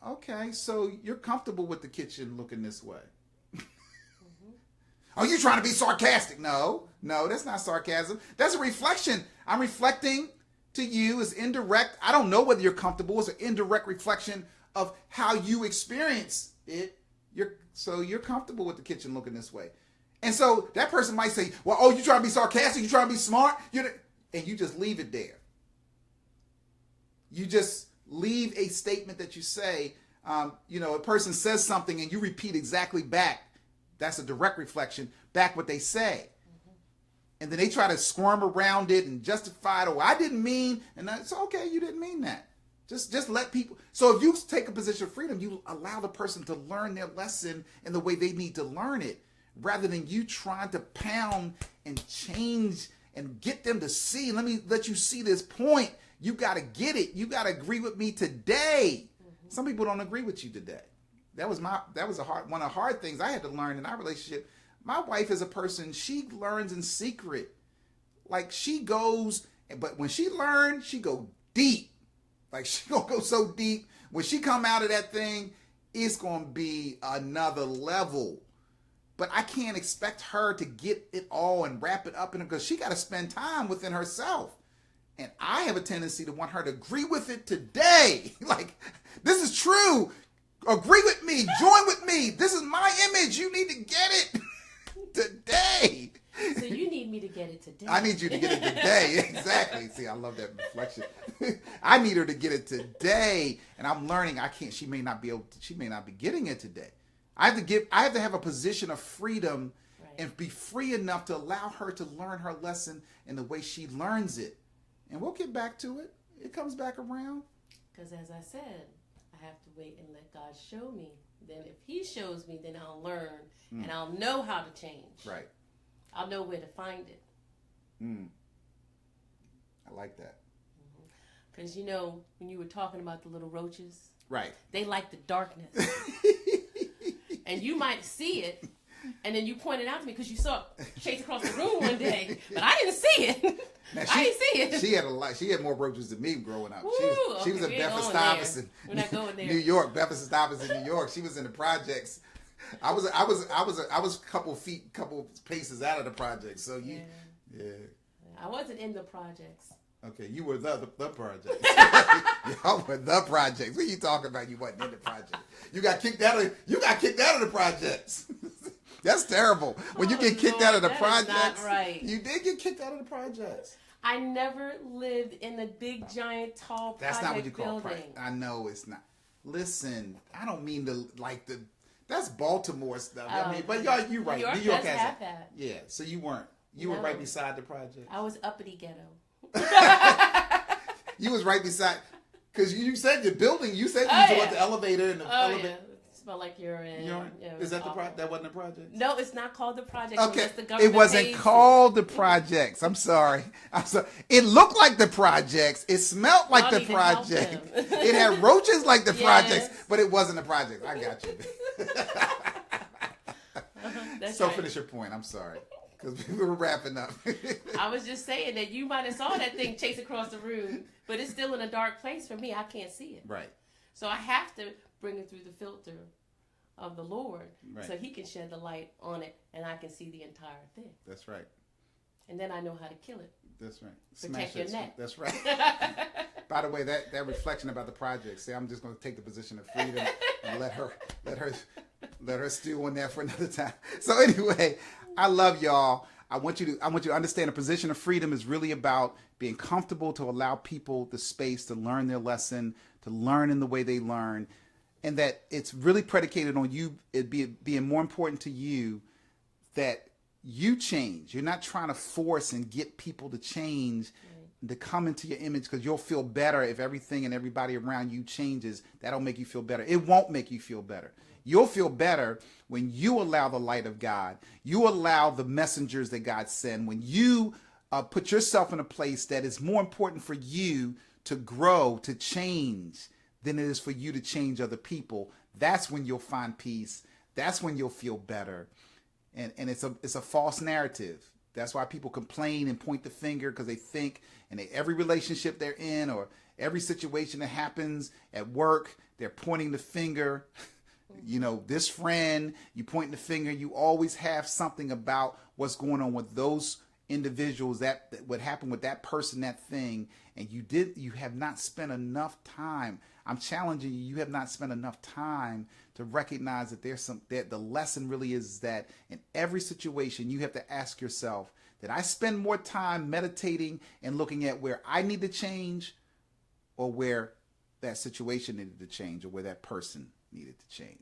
okay, so you're comfortable with the kitchen looking this way. Are you trying to be sarcastic? No, that's not sarcasm. That's a reflection. I'm reflecting to you as indirect. I don't know whether you're comfortable. It's an indirect reflection of how you experience it. You're comfortable with the kitchen looking this way. And so that person might say, well, oh, you trying to be sarcastic? You trying to be smart? And you just leave it there. You just leave a statement that you say, a person says something and you repeat exactly back. That's a direct reflection back what they say. And then they try to squirm around it and justify it. Oh, I didn't mean, and it's okay, you didn't mean that. Just let people. So if you take a position of freedom, you allow the person to learn their lesson in the way they need to learn it, rather than you trying to pound and change and get them to see. Let me let you see this point. You got to get it. You got to agree with me today. Some people don't agree with you today. That was one of the hard things I had to learn in our relationship. My wife is a person, she learns in secret. Like she goes, but when she learns, she go deep. Like she gonna go so deep. When she come out of that thing, it's gonna be another level. But I can't expect her to get it all and wrap it up in it, because she got to spend time within herself. And I have a tendency to want her to agree with it today. Like, this is true. Agree with me. Join with me. This is my image. You need to get it today. So you need me to get it today. I need you to get it today. Exactly. See, I love that reflection. I need her to get it today. And I'm learning she may not be getting it today. I have to have a position of freedom, right, and be free enough to allow her to learn her lesson in the way she learns it. And we'll get back to it. It comes back around. Because as I said, I have to wait and let God show me. Then if he shows me, then I'll learn and I'll know how to change. Right. I'll know where to find it. I like that. Because, when you were talking about the little roaches, right, they like the darkness. And you might see it, and then you pointed out to me because you saw it chase across the room one day, but I didn't see it. Now, I didn't see it. She had a lot. She had more roaches than me growing up. Ooh, she was in Bedford Stuyvesant, New York. Bedford Stuyvesant, New York. She was in the projects. I was a couple paces out of the projects. So yeah. I wasn't in the projects. Okay, you were the project. Y'all were the projects. What are you talking about? You wasn't in the project. You got kicked out of the projects. That's terrible. When you get kicked out of the projects, not right. You did get kicked out of the projects. I never lived in the big, giant, tall That's project not what you call building. project. I know it's not. Listen, I don't mean to like the. That's Baltimore stuff. I mean, but y'all, you're right. New York does have that. Yeah, so you weren't. You were right beside the project. I was uppity ghetto. You was right beside, because you said your building. You said you was the elevator and the elevator. Yeah. It smelled like urine. Is that that wasn't the project? No, it's not called the project. Okay, the government it wasn't called the projects. I'm sorry. It looked like the projects. It smelled like the project. It had roaches like the projects, but it wasn't the project. I got you. So right. Finish your point. I'm sorry. Because we were wrapping up. I was just saying that you might have saw that thing chase across the room, but it's still in a dark place for me. I can't see it. Right. So I have to bring it through the filter of the Lord so he can shed the light on it and I can see the entire thing. That's right. And then I know how to kill it. That's right. Protect your neck. That's right. By the way, that reflection about the project, see, I'm just going to take the position of freedom and let her stew on that for another time. So anyway, I love y'all. I want you to understand a position of freedom is really about being comfortable to allow people the space to learn their lesson, to learn in the way they learn, and that it's really predicated on you being more important to you that you change. You're not trying to force and get people to change, to come into your image, because you'll feel better if everything and everybody around you changes. That'll make you feel better. It won't make you feel better. You'll feel better when you allow the light of God. You allow the messengers that God sends. When you put yourself in a place that is more important for you to grow, to change, than it is for you to change other people. That's when you'll find peace. That's when you'll feel better. And it's a false narrative. That's why people complain and point the finger, because they think in every relationship they're in or every situation that happens at work, they're pointing the finger. You know, this friend, you point the finger, you always have something about what's going on with those individuals, that what happened with that person, that thing, and you have not spent enough time. I'm challenging you. You have not spent enough time to recognize that that the lesson really is that in every situation you have to ask yourself, did I spend more time meditating and looking at where I need to change, or where that situation needed to change, or where that person needed to change?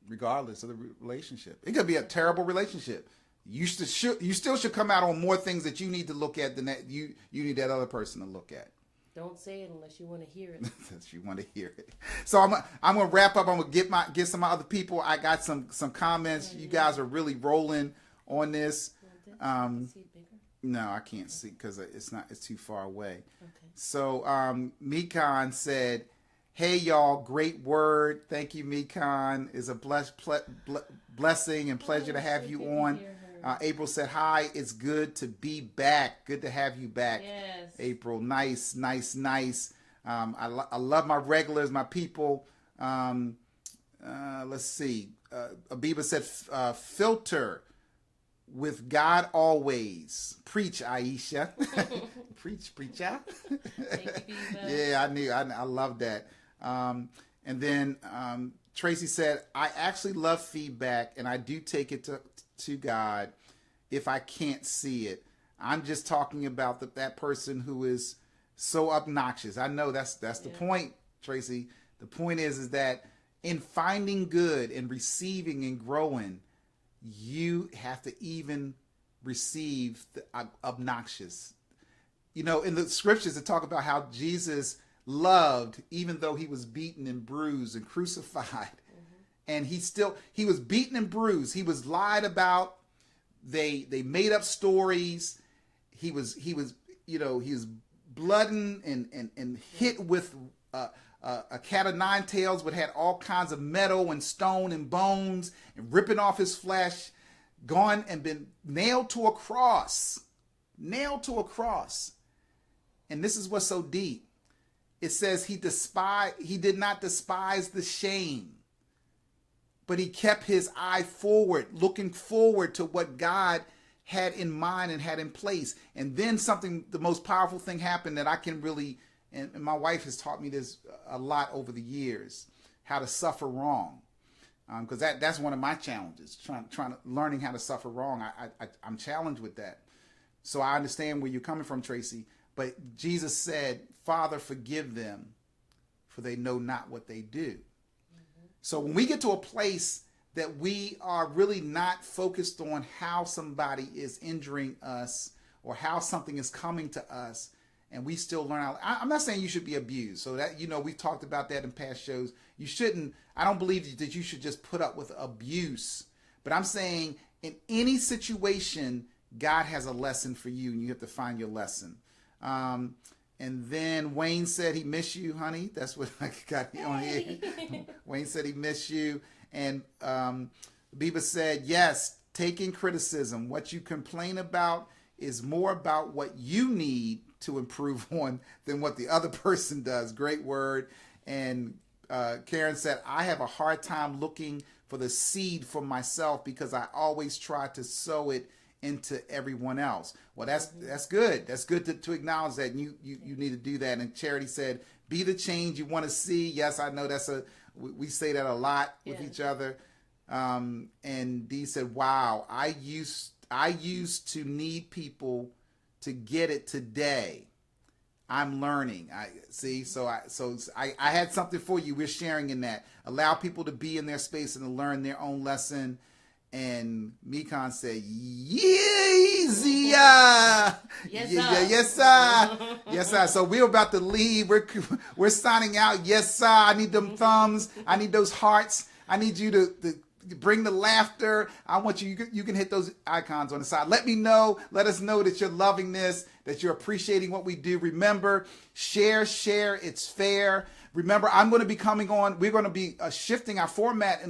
Regardless of the relationship. It could be a terrible relationship. You still should come out on more things that you need to look at than that you need that other person to look at. Don't say it unless you want to hear it. Unless you want to hear it. So I'm gonna wrap up. I'm gonna get some other people. I got some comments. You guys are really rolling on this. No, I can't see because it's too far away. Okay. So Mikan said, "Hey y'all, great word. Thank you, Mikan. It's a blessing and pleasure to have you on." April said, "Hi, it's good to be back. Good to have you back." Yes. April, nice. I love my regulars, my people. Let's see. Abiba said, "Filter with God always." Preach, Aisha. Preacher. Thank you, yeah, I love that. And then Tracy said, "I actually love feedback, and I do take it to God if I can't see it. I'm just talking about that person who is so obnoxious." I know that's the point, Tracy. The point is that in finding good and receiving and growing, you have to even receive the obnoxious. You know, in the scriptures, it talk about how Jesus loved even though he was beaten and bruised and crucified. And he was beaten and bruised. He was lied about. They made up stories. He was blooded and hit with a cat of nine tails, but had all kinds of metal and stone and bones and ripping off his flesh, gone and been nailed to a cross. And this is what's so deep. It says he did not despise the shame, but he kept his eye forward, looking forward to what God had in mind and had in place. And then the most powerful thing happened that I can really, and my wife has taught me this a lot over the years, how to suffer wrong. because that's one of my challenges, learning how to suffer wrong. I'm challenged with that. So I understand where you're coming from, Tracy. But Jesus said, Father, forgive them, for they know not what they do. Mm-hmm. So when we get to a place that we are really not focused on how somebody is injuring us or how something is coming to us, and we still learn how, I'm not saying you should be abused. So that, we've talked about that in past shows. You shouldn't, I don't believe that you should just put up with abuse. But I'm saying in any situation, God has a lesson for you, and you have to find your lesson. And then Wayne said he missed you, honey. That's what I got on here. Wayne said he missed you. And Biba said, yes, taking criticism. What you complain about is more about what you need to improve on than what the other person does. Great word. And Karen said, I have a hard time looking for the seed for myself because I always try to sow it into everyone else. Well, that's good. That's good to acknowledge that. And you need to do that. And Charity said, be the change you want to see. Yes, I know we say that a lot with each other. And Dee said, wow, I used to need people to get it today. I'm learning. I see. So I had something for you. We're sharing in that. Allow people to be in their space and to learn their own lesson. And Mekon said, yes, sir. Yes, sir. So we're about to leave. We're signing out. Yes, sir. I need them thumbs. I need those hearts. I need you to bring the laughter. I want you can hit those icons on the side. Let us know that you're loving this, that you're appreciating what we do. Remember, share, it's fair. Remember, we're going to be shifting our format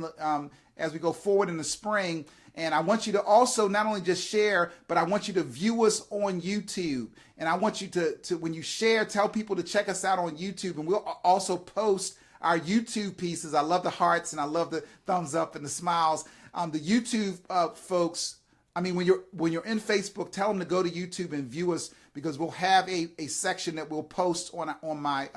as we go forward in the spring. And I want you to also not only just share, but I want you to view us on YouTube. And I want you to when you share, tell people to check us out on YouTube. And we'll also post our YouTube pieces. I love the hearts and I love the thumbs up and the smiles. The YouTube folks, when you're in Facebook, tell them to go to YouTube and view us, because we'll have a section that we'll post on my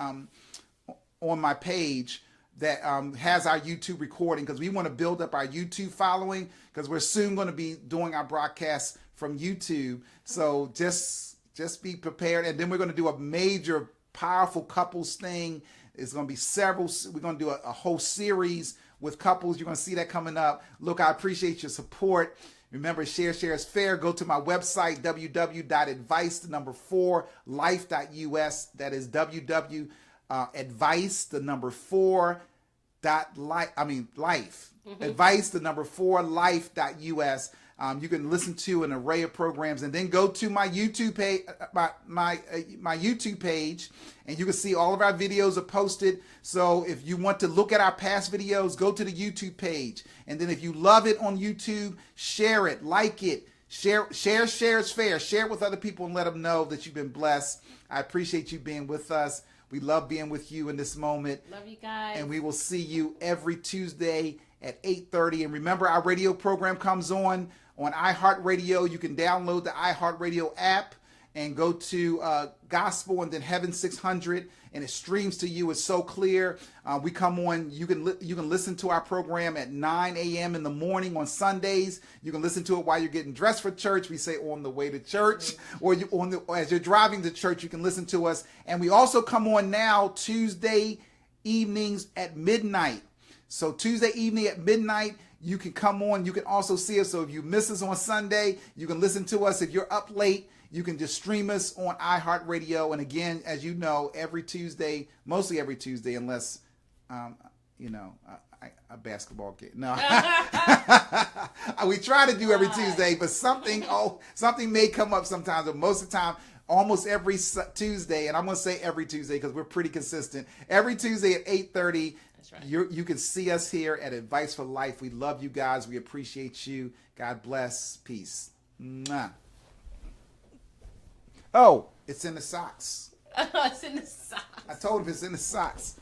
page that has our YouTube recording, because we want to build up our YouTube following, because we're soon going to be doing our broadcasts from YouTube. So just be prepared. And then we're going to do a major, powerful couples thing. It's going to be we're going to do a whole series with couples. You're going to see that coming up. Look, I appreciate your support. Remember, share is fair. Go to my website, www.advice4life.us. That is life. Advice4life.us. You can listen to an array of programs, and then go to my YouTube page, my YouTube page, and you can see all of our videos are posted. So if you want to look at our past videos, go to the YouTube page, and then if you love it on YouTube, share it, like it, share is fair. Share it with other people and let them know that you've been blessed. I appreciate you being with us. We love being with you in this moment. Love you guys. And we will see you every Tuesday at 8:30. And remember, our radio program comes on iHeartRadio. You can download the iHeartRadio app and go to Gospel and then Heaven 600, and it streams to you. It's so clear. We come on. You can listen to our program at 9 a.m. in the morning on Sundays. You can listen to it while you're getting dressed for church. We say on the way to church, or as you're driving to church, you can listen to us. And we also come on now Tuesday evenings at midnight. So Tuesday evening at midnight, you can come on. You can also see us. So if you miss us on Sunday, you can listen to us. If you're up late, you can just stream us on iHeartRadio. And again, as you know, every Tuesday, mostly every Tuesday, unless, a basketball game. No, we try to do every Tuesday, but something may come up sometimes. But most of the time, almost every Tuesday, and I'm going to say every Tuesday because we're pretty consistent. Every Tuesday at 8:30. That's right. You can see us here at Advice for Life. We love you guys. We appreciate you. God bless. Peace. Mwah. Oh, it's in the socks. It's in the socks. I told him it's in the socks.